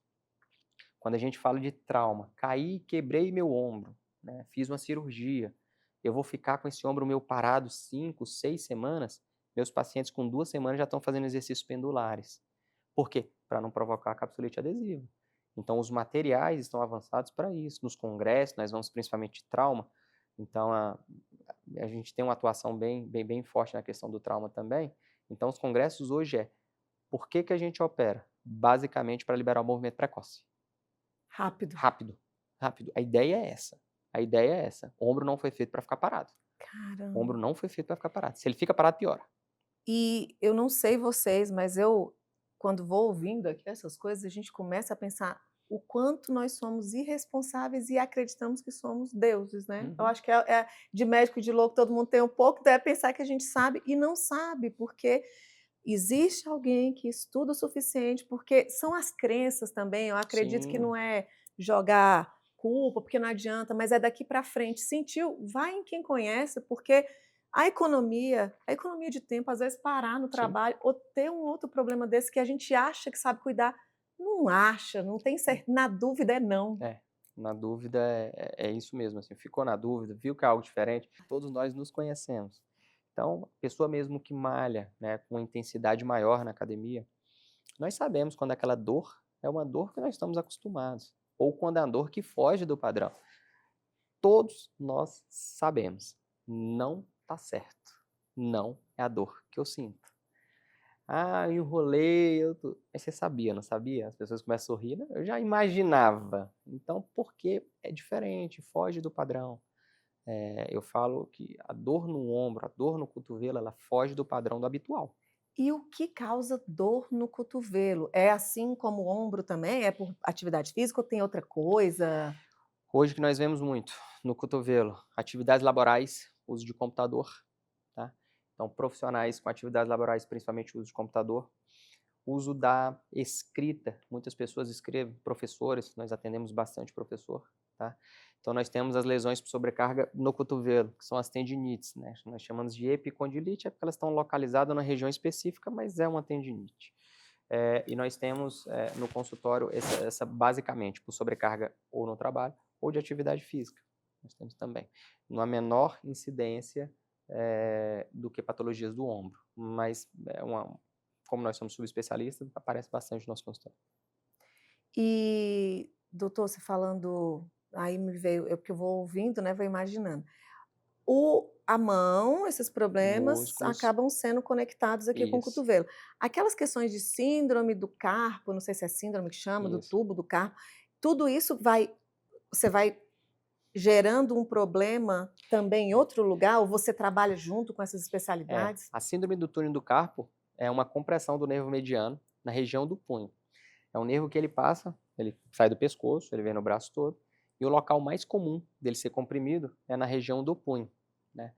Quando a gente fala de trauma, caí, quebrei meu ombro, né, fiz uma cirurgia, eu vou ficar com esse ombro meu parado 5, 6 semanas, meus pacientes com 2 semanas já estão fazendo exercícios pendulares. Por quê? Para não provocar a capsulite adesiva. Então, os materiais estão avançados para isso. Nos congressos, nós vamos principalmente de trauma. Então, a gente tem uma atuação bem forte na questão do trauma também. Então, os congressos hoje por que a gente opera? Basicamente para liberar o movimento precoce. Rápido. Rápido. A ideia é essa. O ombro não foi feito para ficar parado. Caramba. O ombro não foi feito para ficar parado. Se ele fica parado, piora. E eu não sei vocês, mas eu, quando vou ouvindo aqui essas coisas, a gente começa a pensar o quanto nós somos irresponsáveis e acreditamos que somos deuses, né? Eu acho que é de médico e de louco, todo mundo tem um pouco, então é pensar que a gente sabe e não sabe, porque existe alguém que estuda o suficiente, porque são as crenças também, eu acredito que Sim. não é jogar culpa, porque não adianta, mas é daqui para frente. Sentiu? Vai em quem conhece, porque a economia de tempo, às vezes parar no Sim. trabalho ou ter um outro problema desse que a gente acha que sabe cuidar, não acha, não tem certeza, na dúvida é não. Na dúvida é isso mesmo, assim, ficou na dúvida, viu que é algo diferente, todos nós nos conhecemos. Então, a pessoa mesmo que malha, né, com intensidade maior na academia, nós sabemos quando aquela dor é uma dor que nós estamos acostumados, ou quando é uma dor que foge do padrão. Todos nós sabemos, não está certo, não é a dor que eu sinto. Ah, enrolei. Mas você sabia, não sabia? As pessoas começam a sorrir, né? Eu já imaginava. Então, porque é diferente, foge do padrão. Eu falo que a dor no ombro, a dor no cotovelo, ela foge do padrão do habitual. E o que causa dor no cotovelo? É assim como o ombro também? É por atividade física ou tem outra coisa? Hoje que nós vemos muito no cotovelo, atividades laborais, uso de computador, tá? Então, profissionais com atividades laborais, principalmente uso de computador, uso da escrita, muitas pessoas escrevem, professores, nós atendemos bastante professor, tá? Então, nós temos as lesões por sobrecarga no cotovelo, que são as tendinites, né? Nós chamamos de epicondilite, é porque elas estão localizadas na região específica, mas é uma tendinite. E nós temos no consultório essa basicamente por sobrecarga ou no trabalho ou de atividade física. Nós temos também, numa menor incidência do que patologias do ombro, mas como nós somos subespecialistas, aparece bastante no nosso consultório. E, doutor, você falando, aí me veio, porque eu vou ouvindo, né, vou imaginando. A mão, esses problemas Músculos, acabam sendo conectados aqui com o isso, cotovelo. Aquelas questões de síndrome do carpo, não sei se é síndrome que chama, do isso. tubo do carpo, tudo isso você vai gerando um problema também em outro lugar, ou você trabalha junto com essas especialidades? A síndrome do túnel do carpo é uma compressão do nervo mediano na região do punho. É um nervo que ele passa, ele sai do pescoço, ele vem no braço todo, e o local mais comum dele ser comprimido é na região do punho, né?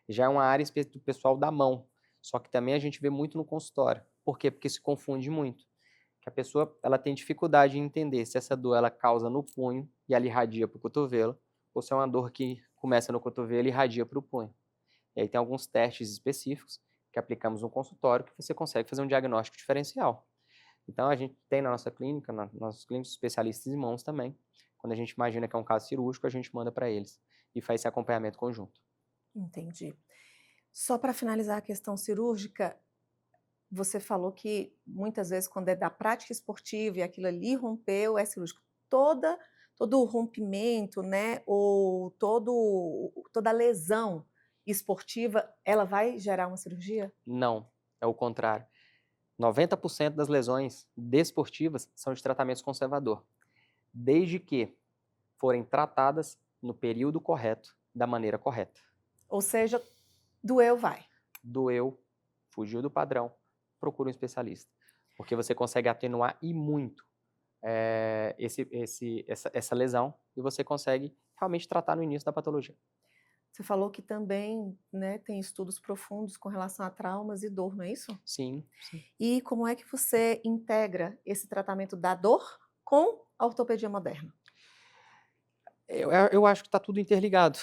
Já é uma área do pessoal da mão, só que também a gente vê muito no consultório. Por quê? Porque se confunde muito. Que a pessoa ela tem dificuldade em entender se essa dor ela causa no punho e ela irradia para o cotovelo, ou se é uma dor que começa no cotovelo e irradia para o punho. E aí tem alguns testes específicos que aplicamos no consultório que você consegue fazer um diagnóstico diferencial. Então, a gente tem na nossa clínica, nossos clínicos especialistas em mãos também. Quando a gente imagina que é um caso cirúrgico, a gente manda para eles e faz esse acompanhamento conjunto. Entendi. Só para finalizar a questão cirúrgica, você falou que muitas vezes quando é da prática esportiva e aquilo ali rompeu, é cirúrgico. Todo o rompimento, né, ou toda lesão esportiva, ela vai gerar uma cirurgia? Não, é o contrário. 90% das lesões desportivas são de tratamento conservador, desde que forem tratadas no período correto, da maneira correta. Ou seja, doeu, vai. Doeu, fugiu do padrão, procura um especialista, porque você consegue atenuar e muito essa lesão e você consegue realmente tratar no início da patologia. Você falou que também, né, tem estudos profundos com relação a traumas e dor, não é isso? Sim. E como é que você integra esse tratamento da dor com a ortopedia moderna? Eu acho que está tudo interligado,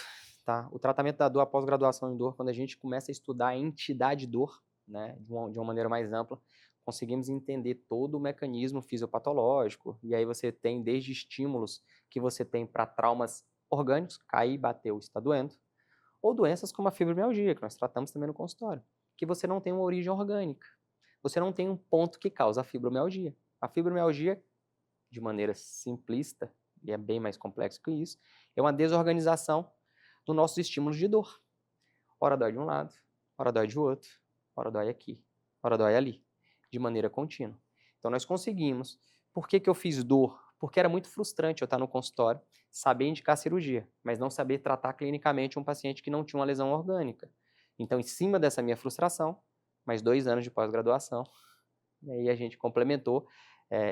tá? O tratamento da dor, a pós-graduação em dor, quando a gente começa a estudar a entidade dor, né, de uma maneira mais ampla, conseguimos entender todo o mecanismo fisiopatológico, e aí você tem desde estímulos que você tem para traumas orgânicos, cair, bateu, está doendo, ou doenças como a fibromialgia, que nós tratamos também no consultório, que você não tem uma origem orgânica. Você não tem um ponto que causa a fibromialgia. A fibromialgia de maneira simplista, e é bem mais complexo que isso, é uma desorganização dos nossos estímulos de dor. Ora dói de um lado, ora dói de outro, ora dói aqui, ora dói ali, de maneira contínua. Então nós conseguimos. Por que eu fiz dor? Porque era muito frustrante eu estar no consultório, saber indicar cirurgia, mas não saber tratar clinicamente um paciente que não tinha uma lesão orgânica. Então, em cima dessa minha frustração, mais 2 anos de pós-graduação, e aí a gente complementou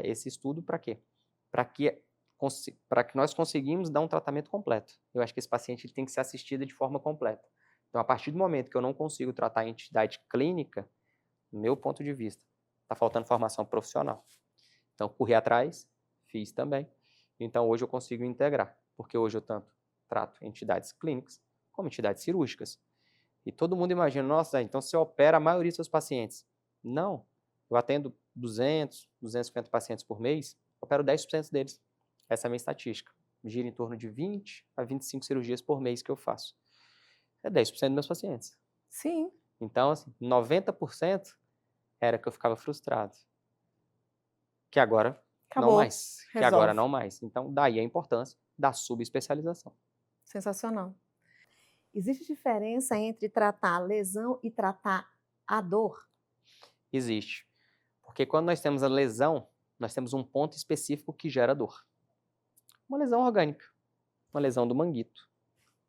esse estudo para quê? Para que nós conseguimos dar um tratamento completo. Eu acho que esse paciente ele tem que ser assistido de forma completa. Então, a partir do momento que eu não consigo tratar a entidade clínica, do meu ponto de vista, está faltando formação profissional. Então, corri atrás, fiz também. Então, hoje eu consigo integrar, porque hoje eu tanto trato entidades clínicas como entidades cirúrgicas. E todo mundo imagina, nossa, então você opera a maioria dos seus pacientes. Não, eu atendo 200, 250 pacientes por mês, opero 10% deles. Essa é a minha estatística. Gira em torno de 20 a 25 cirurgias por mês que eu faço. É 10% dos meus pacientes. Sim. Então, assim, 90% era que eu ficava frustrado. Que agora Acabou. não mais. Que Resolve. agora não mais. Então, daí a importância da subespecialização. Sensacional. Existe diferença entre tratar a lesão e tratar a dor? Existe. Porque quando nós temos a lesão, nós temos um ponto específico que gera dor. Uma lesão orgânica. Uma lesão do manguito.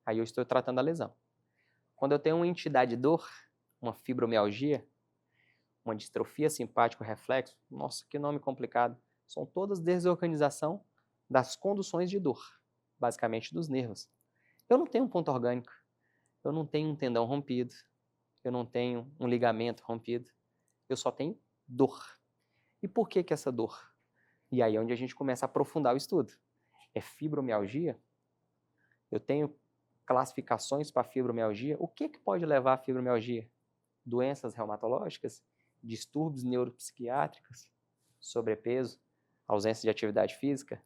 Aí eu estou tratando a lesão. Quando eu tenho uma entidade dor, uma fibromialgia, uma distrofia simpático-reflexo, nossa, que nome complicado. São todas desorganização das conduções de dor, basicamente dos nervos. Eu não tenho um ponto orgânico, eu não tenho um tendão rompido, eu não tenho um ligamento rompido, eu só tenho dor. E por que essa dor? E aí é onde a gente começa a aprofundar o estudo. É fibromialgia? Eu tenho classificações para fibromialgia? O que pode levar à fibromialgia? Doenças reumatológicas? Distúrbios neuropsiquiátricos? Sobrepeso? Ausência de atividade física?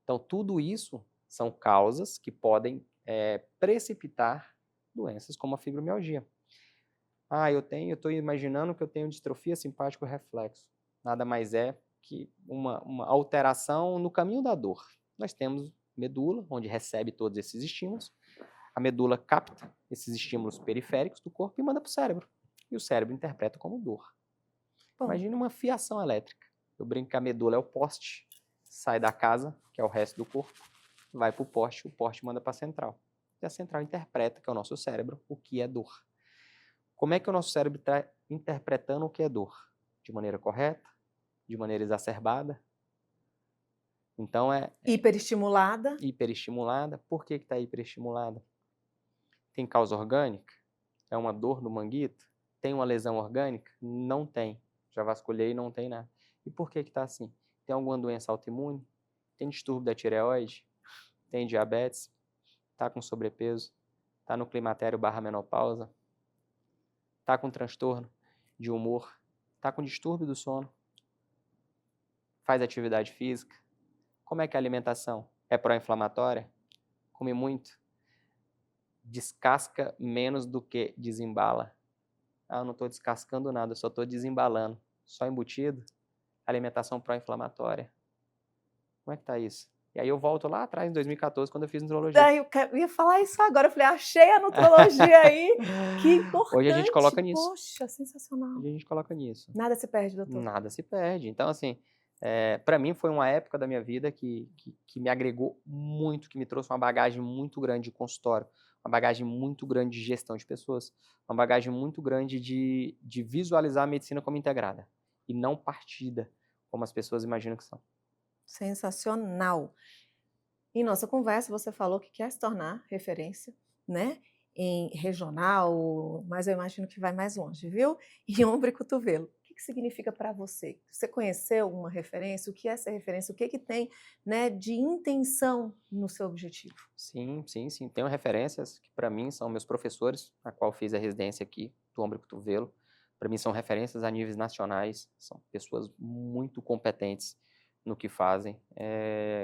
Então, tudo isso são causas que podem precipitar doenças como a fibromialgia. Eu estou imaginando que eu tenho distrofia simpático-reflexo. Nada mais é que uma alteração no caminho da dor. Nós temos medula, onde recebe todos esses estímulos. A medula capta esses estímulos periféricos do corpo e manda para o cérebro. E o cérebro interpreta como dor. Bom. Imagine uma fiação elétrica. Eu brinco que a medula é o poste, sai da casa, que é o resto do corpo, vai para o poste manda para a central. E a central interpreta, que é o nosso cérebro, o que é dor. Como é que o nosso cérebro está interpretando o que é dor? De maneira correta? De maneira exacerbada? Então hiperestimulada. Hiperestimulada. Por que está hiperestimulada? Tem causa orgânica? É uma dor no manguito? Tem uma lesão orgânica? Não tem. Já vasculhei e não tem nada. E por que está assim? Tem alguma doença autoimune? Tem distúrbio da tireoide? Tem diabetes? Está com sobrepeso? Está no climatério/menopausa? Está com transtorno de humor? Está com distúrbio do sono? Faz atividade física? Como é que é a alimentação? É pró-inflamatória? Come muito? Descasca menos do que desembala? Eu não estou descascando nada, eu só estou desembalando. Só embutido? Alimentação pró-inflamatória. Como é que está isso? E aí eu volto lá atrás, em 2014, quando eu fiz nutrologia. Eu ia falar isso agora, eu falei, achei a nutrologia aí, que importante. Hoje a gente coloca nisso. Poxa, sensacional. Hoje a gente coloca nisso. Nada se perde, doutor. Nada se perde. Então, assim, para mim foi uma época da minha vida que me agregou muito, que me trouxe uma bagagem muito grande de consultório, uma bagagem muito grande de gestão de pessoas, uma bagagem muito grande de visualizar a medicina como integrada e não partida, como as pessoas imaginam que são. Sensacional. Em nossa conversa, você falou que quer se tornar referência, né? Em regional, mas eu imagino que vai mais longe, viu? Em ombro e cotovelo. O que significa para você? Você conheceu uma referência? O que é essa referência? O que tem, né, de intenção no seu objetivo? Sim. Tenho referências que para mim são meus professores, a qual fiz a residência aqui do ombro e cotovelo. Para mim são referências a níveis nacionais, são pessoas muito competentes no que fazem.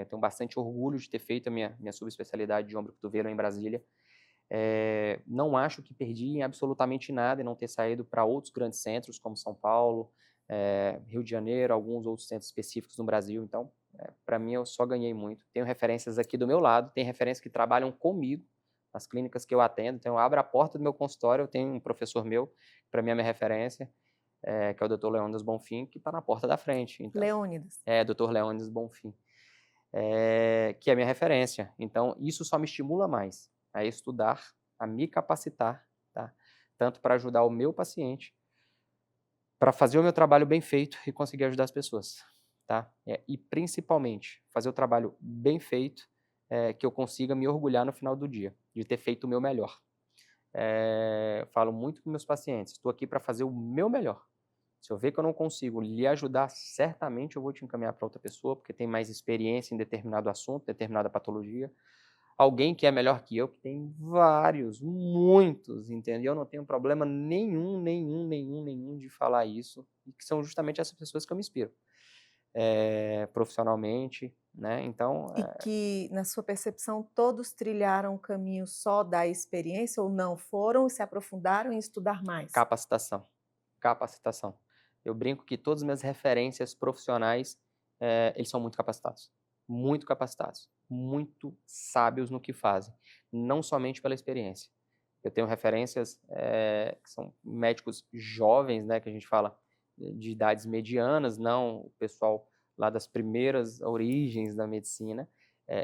Tenho bastante orgulho de ter feito a minha subespecialidade de ombro e cotovelo em Brasília. Não acho que perdi em absolutamente nada em não ter saído para outros grandes centros, como São Paulo, Rio de Janeiro, alguns outros centros específicos no Brasil. Então, para mim eu só ganhei muito. Tenho referências aqui do meu lado, tem referências que trabalham comigo, nas clínicas que eu atendo. Então eu abro a porta do meu consultório, eu tenho um professor meu, para mim é minha referência, que é o Dr. Leônidas Bonfim, que está na porta da frente. Então, Leônidas. Dr. Leônidas Bonfim, que é a minha referência. Então isso só me estimula mais a estudar, a me capacitar, tá? Tanto para ajudar o meu paciente, para fazer o meu trabalho bem feito e conseguir ajudar as pessoas, tá? E principalmente fazer o trabalho bem feito, que eu consiga me orgulhar no final do dia de ter feito o meu melhor. Falo muito com meus pacientes, estou aqui para fazer o meu melhor. Se eu ver que eu não consigo lhe ajudar, certamente eu vou te encaminhar para outra pessoa, porque tem mais experiência em determinado assunto, determinada patologia. Alguém que é melhor que eu, que tem vários, muitos, entendeu? Eu não tenho problema nenhum de falar isso, e que são justamente essas pessoas que eu me inspiro, profissionalmente, né? Então, E que, na sua percepção, todos trilharam o caminho só da experiência ou não? Foram e se aprofundaram em estudar mais? capacitação. Eu brinco que todas as minhas referências profissionais, eles são muito capacitados, muito sábios no que fazem, não somente pela experiência. Eu tenho referências que são médicos jovens, né, que a gente fala de idades medianas, não o pessoal lá das primeiras origens da medicina,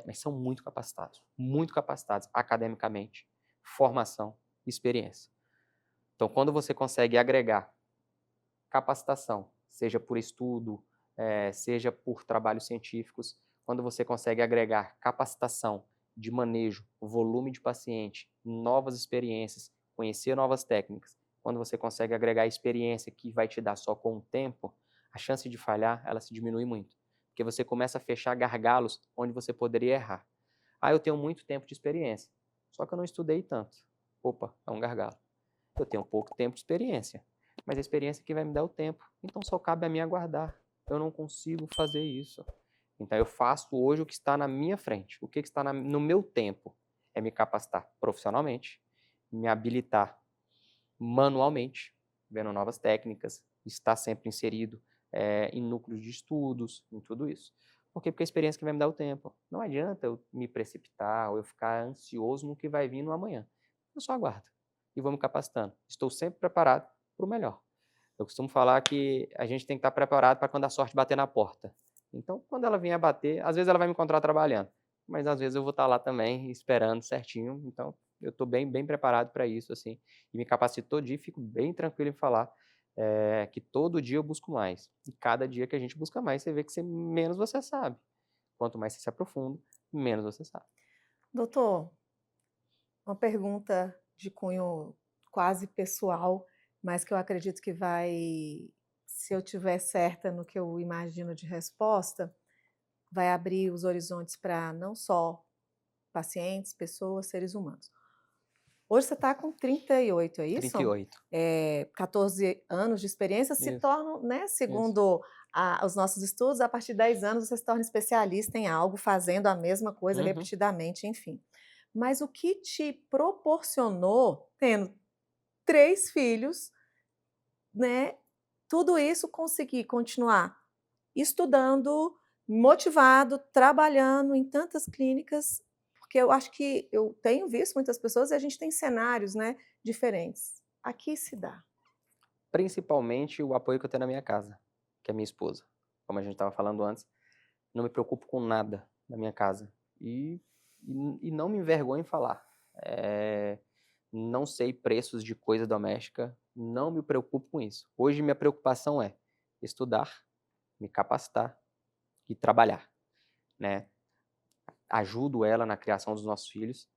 mas são muito capacitados academicamente, formação, experiência. Então, quando você consegue agregar capacitação, seja por estudo, seja por trabalhos científicos, quando você consegue agregar capacitação de manejo, volume de paciente, novas experiências, conhecer novas técnicas, quando você consegue agregar experiência que vai te dar só com o tempo, a chance de falhar, ela se diminui muito, porque você começa a fechar gargalos onde você poderia errar. Eu tenho muito tempo de experiência, só que eu não estudei tanto. Opa, é um gargalo. Eu tenho pouco tempo de experiência, mas a experiência que vai me dar o tempo. Então só cabe a mim aguardar. Eu não consigo fazer isso. Então eu faço hoje o que está na minha frente. O que está no meu tempo é me capacitar profissionalmente, me habilitar manualmente, vendo novas técnicas, estar sempre inserido em núcleos de estudos, em tudo isso. Por quê? Porque a experiência que vai me dar o tempo. Não adianta eu me precipitar ou eu ficar ansioso no que vai vir no amanhã. Eu só aguardo e vou me capacitando. Estou sempre preparado para o melhor. Eu costumo falar que a gente tem que estar preparado para quando a sorte bater na porta. Então, quando ela vier bater, às vezes ela vai me encontrar trabalhando, mas às vezes eu vou estar lá também esperando certinho. Então, eu estou bem preparado para isso, assim, e me capacito todo dia e fico bem tranquilo em falar que todo dia eu busco mais. E cada dia que a gente busca mais, você vê que menos você sabe. Quanto mais você se aprofunda, menos você sabe. Doutor, uma pergunta de cunho quase pessoal, mas que eu acredito que vai, se eu tiver certa no que eu imagino de resposta, vai abrir os horizontes para não só pacientes, pessoas, seres humanos. Hoje você está com 38, é isso? 38. 14 anos de experiência se Isso. tornam, né, segundo os nossos estudos, a partir de 10 anos você se torna especialista em algo, fazendo a mesma coisa repetidamente, enfim. Mas o que te proporcionou, tendo 3 filhos, né, tudo isso conseguir continuar estudando, motivado, trabalhando em tantas clínicas, porque eu acho que eu tenho visto muitas pessoas e a gente tem cenários, né, diferentes. Aqui se dá. Principalmente o apoio que eu tenho na minha casa, que é minha esposa. Como a gente estava falando antes, não me preocupo com nada na minha casa. E não me envergonho em falar. Não sei preços de coisa doméstica, não me preocupo com isso. Hoje minha preocupação é estudar, me capacitar e trabalhar, né? Ajudo ela na criação dos nossos filhos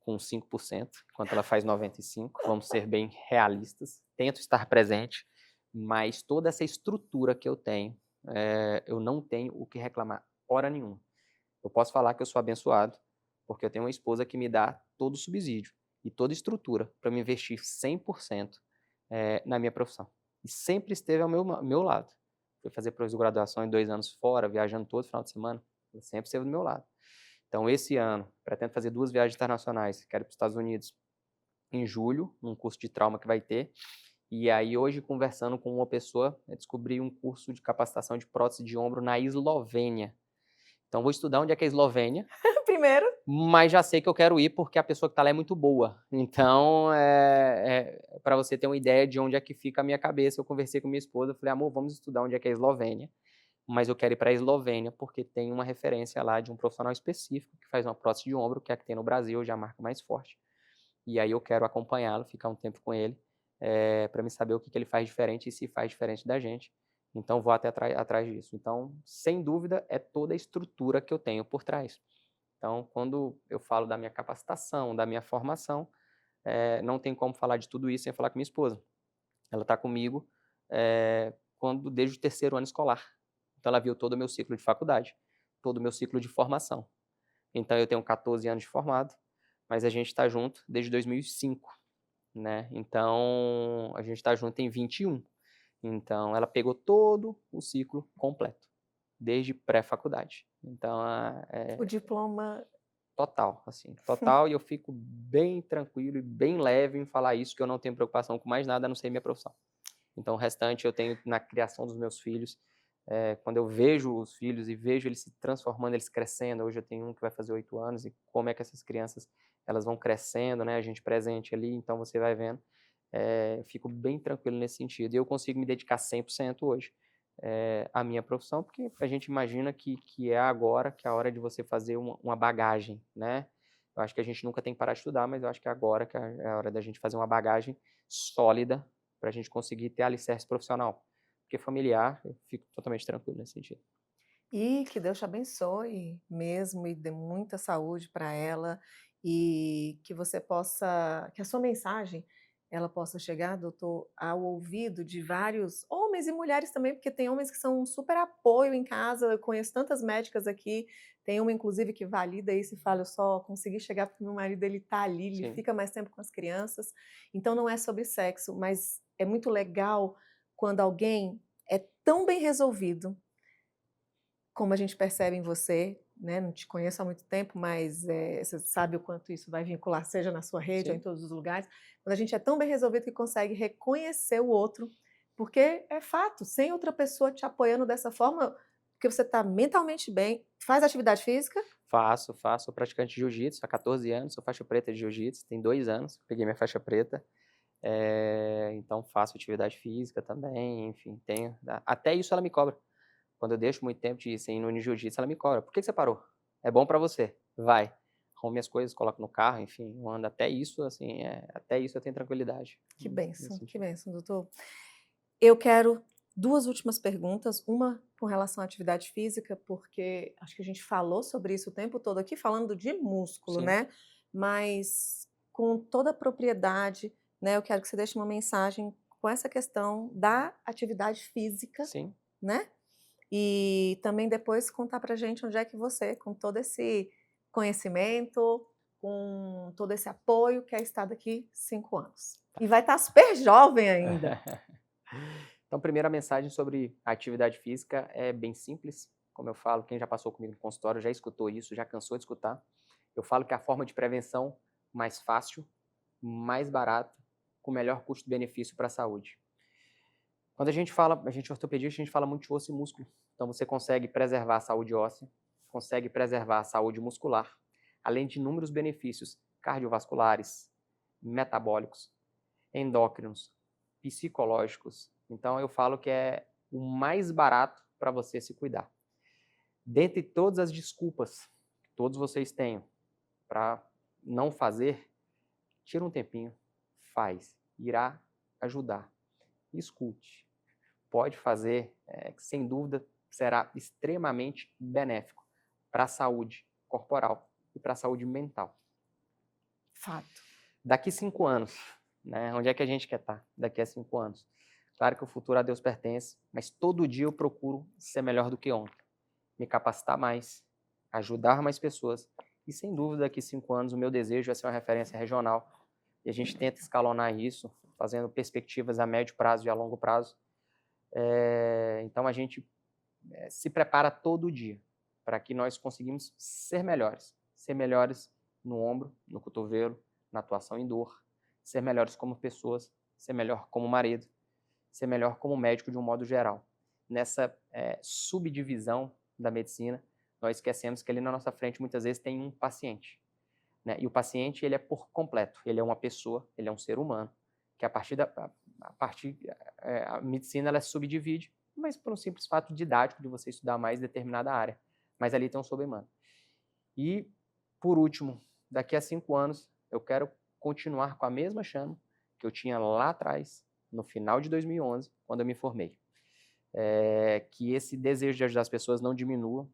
com 5%, enquanto ela faz 95%. Vamos ser bem realistas. Tento estar presente, mas toda essa estrutura que eu tenho, eu não tenho o que reclamar hora nenhuma. Eu posso falar que eu sou abençoado, porque eu tenho uma esposa que me dá todo o subsídio e toda a estrutura para me investir 100% na minha profissão. E sempre esteve ao meu lado. Fui fazer pós-graduação em 2 anos fora, viajando todo final de semana. Ela sempre esteve do meu lado. Então, esse ano, pretendo fazer 2 viagens internacionais. Quero ir para os Estados Unidos em julho, num curso de trauma que vai ter. E aí, hoje, conversando com uma pessoa, descobri um curso de capacitação de prótese de ombro na Eslovênia. Então, vou estudar onde é que é a Eslovênia, Primeiro. mas já sei que eu quero ir porque a pessoa que está lá é muito boa. Então, para você ter uma ideia de onde é que fica a minha cabeça, eu conversei com minha esposa, falei, amor, vamos estudar onde é que é a Eslovênia, mas eu quero ir para a Eslovênia porque tem uma referência lá de um profissional específico que faz uma prótese de ombro, que é a que tem no Brasil, já é a marca mais forte. E aí eu quero acompanhá-lo, ficar um tempo com ele, para me saber o que ele faz diferente e se faz diferente da gente. Então, vou até atrás disso. Então, sem dúvida, é toda a estrutura que eu tenho por trás. Então, quando eu falo da minha capacitação, da minha formação, não tem como falar de tudo isso sem falar com minha esposa. Ela está comigo desde o terceiro ano escolar. Então, ela viu todo o meu ciclo de faculdade, todo o meu ciclo de formação. Então, eu tenho 14 anos de formado, mas a gente está junto desde 2005, né? Então, a gente está junto em 21. Então, ela pegou todo o ciclo completo, desde pré-faculdade. Então, O diploma. total, assim, total, e eu fico bem tranquilo e bem leve em falar isso, que eu não tenho preocupação com mais nada, a não ser minha profissão. Então, o restante eu tenho na criação dos meus filhos. Quando eu vejo os filhos e vejo eles se transformando, eles crescendo, hoje eu tenho um que vai fazer 8 anos, e como é que essas crianças elas vão crescendo, né? A gente presente ali, então você vai vendo. Eu fico bem tranquilo nesse sentido. E eu consigo me dedicar 100% hoje à minha profissão, porque a gente imagina que é agora que é a hora de você fazer uma bagagem, né? Eu acho que a gente nunca tem que parar de estudar, mas eu acho que é agora que é a hora da gente fazer uma bagagem sólida para a gente conseguir ter alicerce profissional. Porque familiar, eu fico totalmente tranquilo nesse sentido. E que Deus te abençoe mesmo e dê muita saúde para ela e que você possa, que a sua mensagem ela possa chegar, doutor, ao ouvido de vários homens e mulheres também, porque tem homens que são um super apoio em casa. Eu conheço tantas médicas aqui, tem uma inclusive que valida isso e fala, eu só consegui chegar porque meu marido ele tá ali, ele Sim. fica mais tempo com as crianças. Então não é sobre sexo, mas é muito legal quando alguém é tão bem resolvido como a gente percebe em você, né? Não te conheço há muito tempo, mas você sabe o quanto isso vai vincular, seja na sua rede ou em Sim. todos os lugares. Quando a gente é tão bem resolvido que consegue reconhecer o outro, porque é fato, sem outra pessoa te apoiando dessa forma, porque você está mentalmente bem, faz atividade física. Faço, sou praticante de jiu-jitsu há 14 anos, sou faixa preta de jiu-jitsu, tem 2 anos, peguei minha faixa preta. Então faço atividade física também, enfim, tenho. Até isso ela me cobra. Quando eu deixo muito tempo de ir sem ir no jiu-jitsu, ela me cobra. Por que você parou? É bom pra você. Vai. Arrumo minhas coisas, coloco no carro, enfim, eu ando até isso, assim, até isso eu tenho tranquilidade. Nesse Que sentido. bênção, doutor. Eu quero duas últimas perguntas, uma com relação à atividade física, porque acho que a gente falou sobre isso o tempo todo aqui, falando de músculo, Sim, né? Mas com toda a propriedade, né? Eu quero que você deixe uma mensagem com essa questão da atividade física, sim. né? E também depois contar pra gente onde é que você, com todo esse conhecimento, com todo esse apoio, quer estar daqui 5 anos. E vai estar super jovem ainda. Então, primeira mensagem sobre a atividade física é bem simples. Como eu falo, quem já passou comigo no consultório já escutou isso, já cansou de escutar. Eu falo que é a forma de prevenção mais fácil, mais barata, com melhor custo-benefício para a saúde. Quando a gente é ortopedista, a gente fala muito de osso e músculo. Então você consegue preservar a saúde óssea, consegue preservar a saúde muscular, além de inúmeros benefícios cardiovasculares, metabólicos, endócrinos, psicológicos. Então eu falo que é o mais barato para você se cuidar. Dentre todas as desculpas que todos vocês têm para não fazer, tira um tempinho, faz, irá ajudar. Escute. Pode fazer, que sem dúvida será extremamente benéfico para a saúde corporal e para a saúde mental. Fato. Daqui 5 anos, né, onde é que a gente quer estar daqui a 5 anos? Claro que o futuro a Deus pertence, mas todo dia eu procuro ser melhor do que ontem, me capacitar mais, ajudar mais pessoas e, sem dúvida, daqui a 5 anos o meu desejo é ser uma referência regional e a gente tenta escalonar isso, fazendo perspectivas a médio prazo e a longo prazo. Então a gente se prepara todo dia para que nós conseguimos ser melhores no ombro, no cotovelo, na atuação em dor, ser melhores como pessoas, ser melhor como marido, ser melhor como médico de um modo geral. Nessa subdivisão da medicina, nós esquecemos que ali na nossa frente muitas vezes tem um paciente, né? E o paciente, ele é por completo, ele é uma pessoa, ele é um ser humano, que a medicina ela subdivide, mas por um simples fato didático de você estudar mais determinada área. Mas ali tem um sobre-humano. E, por último, daqui a 5 anos, eu quero continuar com a mesma chama que eu tinha lá atrás, no final de 2011, quando eu me formei. Que esse desejo de ajudar as pessoas não diminua.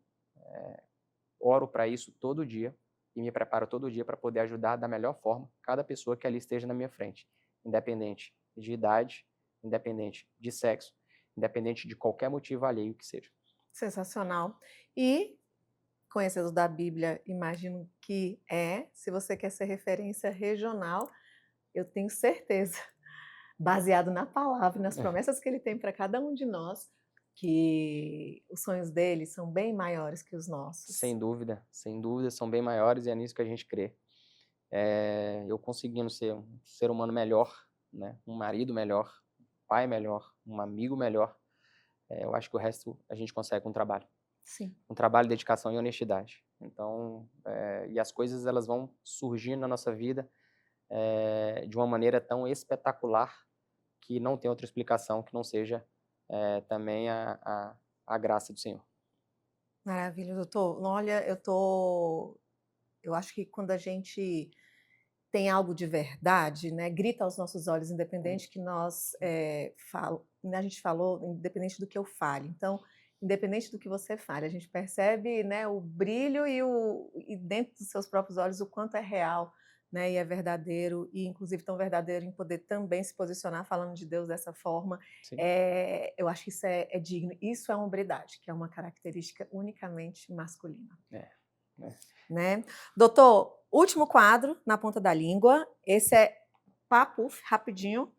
Oro para isso todo dia e me preparo todo dia para poder ajudar da melhor forma cada pessoa que ali esteja na minha frente, independente de idade, independente de sexo, independente de qualquer motivo alheio que seja. Sensacional. E, conhecedor da Bíblia, imagino que se você quer ser referência regional, eu tenho certeza, baseado na palavra e nas promessas que ele tem para cada um de nós, que os sonhos dele são bem maiores que os nossos. Sem dúvida, são bem maiores e é nisso que a gente crê. Eu conseguindo ser um ser humano melhor, né? Um marido melhor, um pai melhor, um amigo melhor, eu acho que o resto a gente consegue com trabalho. Sim. Com trabalho, dedicação e honestidade. Então, e as coisas elas vão surgindo na nossa vida de uma maneira tão espetacular que não tem outra explicação que não seja também a graça do Senhor. Maravilha, doutor. Olha, eu acho que quando a gente tem algo de verdade, né, grita aos nossos olhos, independente que a gente falou, independente do que eu fale. Então, independente do que você fale, a gente percebe, né, o brilho e dentro dos seus próprios olhos o quanto é real, né, e é verdadeiro, e inclusive tão verdadeiro em poder também se posicionar falando de Deus dessa forma. Eu acho que isso é digno. Isso é uma hombridade, que é uma característica unicamente masculina. Né? Doutor, último quadro na ponta da língua. Esse é papo rapidinho.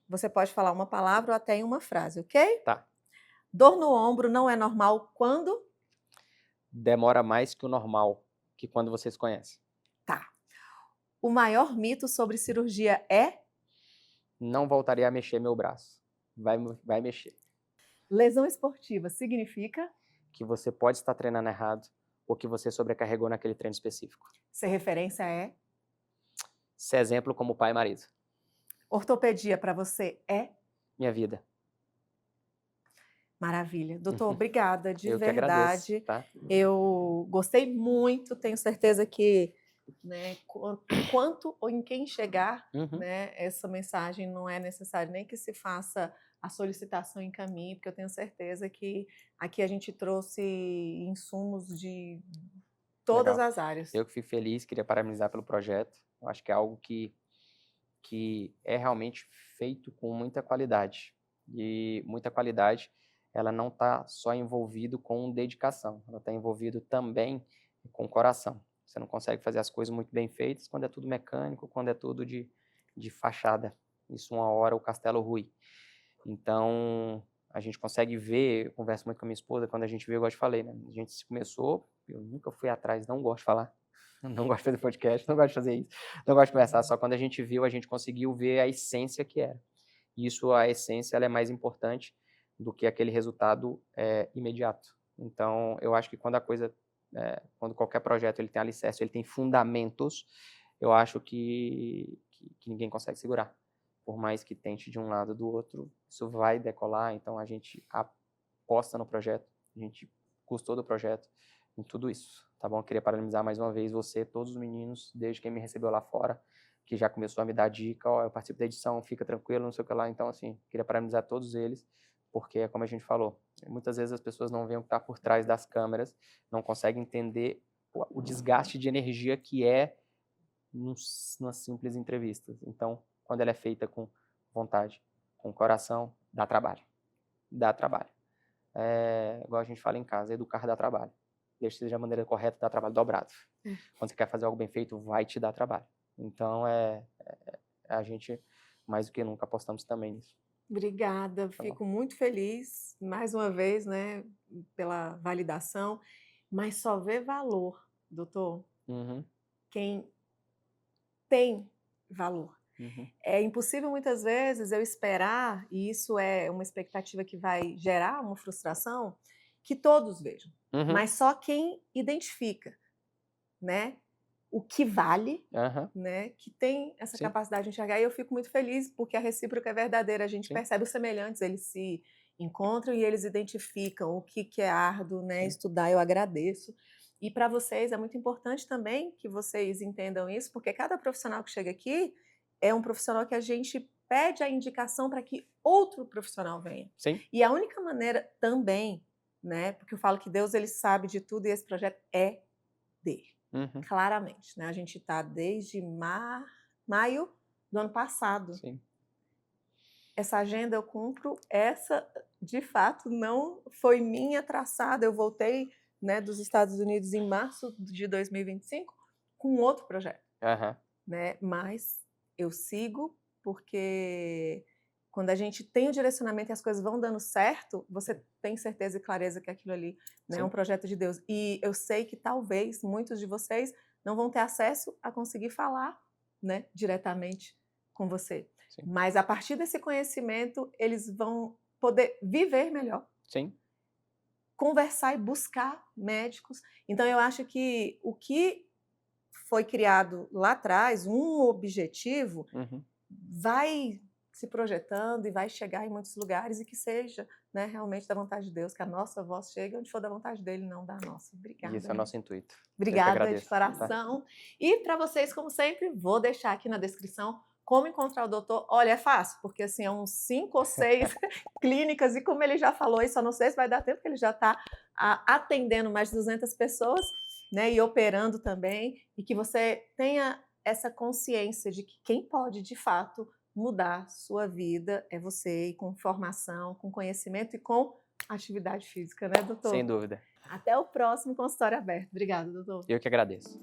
Você pode falar uma palavra ou até em uma frase, ok? Tá. Dor no ombro não é normal quando? Demora mais que o normal, que quando vocês conhecem. Tá. O maior mito sobre cirurgia é? Não voltaria a mexer meu braço. Vai mexer. Lesão esportiva significa? Que você pode estar treinando errado ou que você sobrecarregou naquele treino específico. Ser referência é? Ser exemplo como pai e marido. Ortopedia para você é? Minha vida. Maravilha. Doutor, obrigada, de Eu verdade. Que agradeço, tá? Eu gostei muito, tenho certeza que, né, enquanto ou em quem chegar, né, essa mensagem não é necessário nem que se faça a solicitação em caminho, porque eu tenho certeza que aqui a gente trouxe insumos de todas Legal. as áreas. Eu que fico feliz, queria parabenizar pelo projeto. Eu acho que é algo que é realmente feito com muita qualidade. E muita qualidade, ela não está só envolvido com dedicação, ela está envolvido também com coração. Você não consegue fazer as coisas muito bem feitas quando é tudo mecânico, quando é tudo de fachada. Isso uma hora o castelo rui. Então, a gente consegue ver, eu converso muito com a minha esposa, quando a gente vê, igual eu te falei, né? A gente começou, eu nunca fui atrás, não gosto de falar, não gosto de fazer podcast, não gosto de fazer isso, não gosto de conversar, só quando a gente viu, a gente conseguiu ver a essência que era. Isso, a essência, ela é mais importante do que aquele resultado imediato. Então, eu acho que quando quando qualquer projeto ele tem alicerce, ele tem fundamentos, eu acho que ninguém consegue segurar. Por mais que tente de um lado ou do outro, isso vai decolar. Então, a gente aposta no projeto, a gente gostou do projeto, em tudo isso, tá bom? Eu queria parabenizar mais uma vez você, todos os meninos, desde quem me recebeu lá fora, que já começou a me dar dica, eu participo da edição, fica tranquilo, não sei o que lá. Então, assim, queria parabenizar todos eles, porque, como a gente falou, muitas vezes as pessoas não veem o que está por trás das câmeras, não conseguem entender o desgaste de energia que é nas simples entrevistas. Então, quando ela é feita com vontade, com coração, dá trabalho. Dá trabalho. Igual a gente fala em casa, educar dá trabalho. Desde que seja a maneira correta, dá trabalho dobrado. Quando você quer fazer algo bem feito, vai te dar trabalho. Então, a gente, mais do que nunca, apostamos também nisso. Obrigada, fico muito feliz, mais uma vez, né, pela validação, mas só vê valor, doutor, quem tem valor. É impossível muitas vezes eu esperar, e isso é uma expectativa que vai gerar uma frustração, que todos vejam, Uhum. mas só quem identifica, né, o que vale, Aham. né, que tem essa Sim. capacidade de enxergar. E eu fico muito feliz porque a recíproca é verdadeira. A gente Sim. percebe os semelhantes, eles se encontram e eles identificam o que é árduo, né, Sim. estudar. Eu agradeço. E para vocês é muito importante também que vocês entendam isso, porque cada profissional que chega aqui é um profissional que a gente pede a indicação para que outro profissional venha. Sim. E a única maneira também, né, porque eu falo que Deus ele sabe de tudo e esse projeto é dele. Uhum. Claramente, né? A gente está desde maio do ano passado. Sim. Essa agenda eu cumpro, essa de fato não foi minha traçada. Eu voltei, né, dos Estados Unidos em março de 2025 com outro projeto, Aham. né? Mas eu sigo porque quando a gente tem o direcionamento e as coisas vão dando certo, você tem certeza e clareza que aquilo ali, né, é um Sim. projeto de Deus. E eu sei que talvez muitos de vocês não vão ter acesso a conseguir falar, né, diretamente com você. Sim. Mas a partir desse conhecimento, eles vão poder viver melhor, Sim. conversar e buscar médicos. Então eu acho que o que foi criado lá atrás, um objetivo, Uhum. vai se projetando e vai chegar em muitos lugares e que seja, né, realmente da vontade de Deus, que a nossa voz chegue onde for da vontade dele, não da nossa. Obrigada. Isso é o nosso intuito. Eu que Obrigada de agradeço, tá? coração. E para vocês, como sempre, vou deixar aqui na descrição como encontrar o doutor. Olha, é fácil, porque assim, é uns 5 ou 6 clínicas e como ele já falou, e só não sei se vai dar tempo, porque ele já está atendendo mais de 200 pessoas, né, e operando também, e que você tenha essa consciência de que quem pode, de fato, mudar sua vida é você, e com formação, com conhecimento e com atividade física, né, doutor? Sem dúvida. Até o próximo consultório aberto. Obrigada, doutor. Eu que agradeço.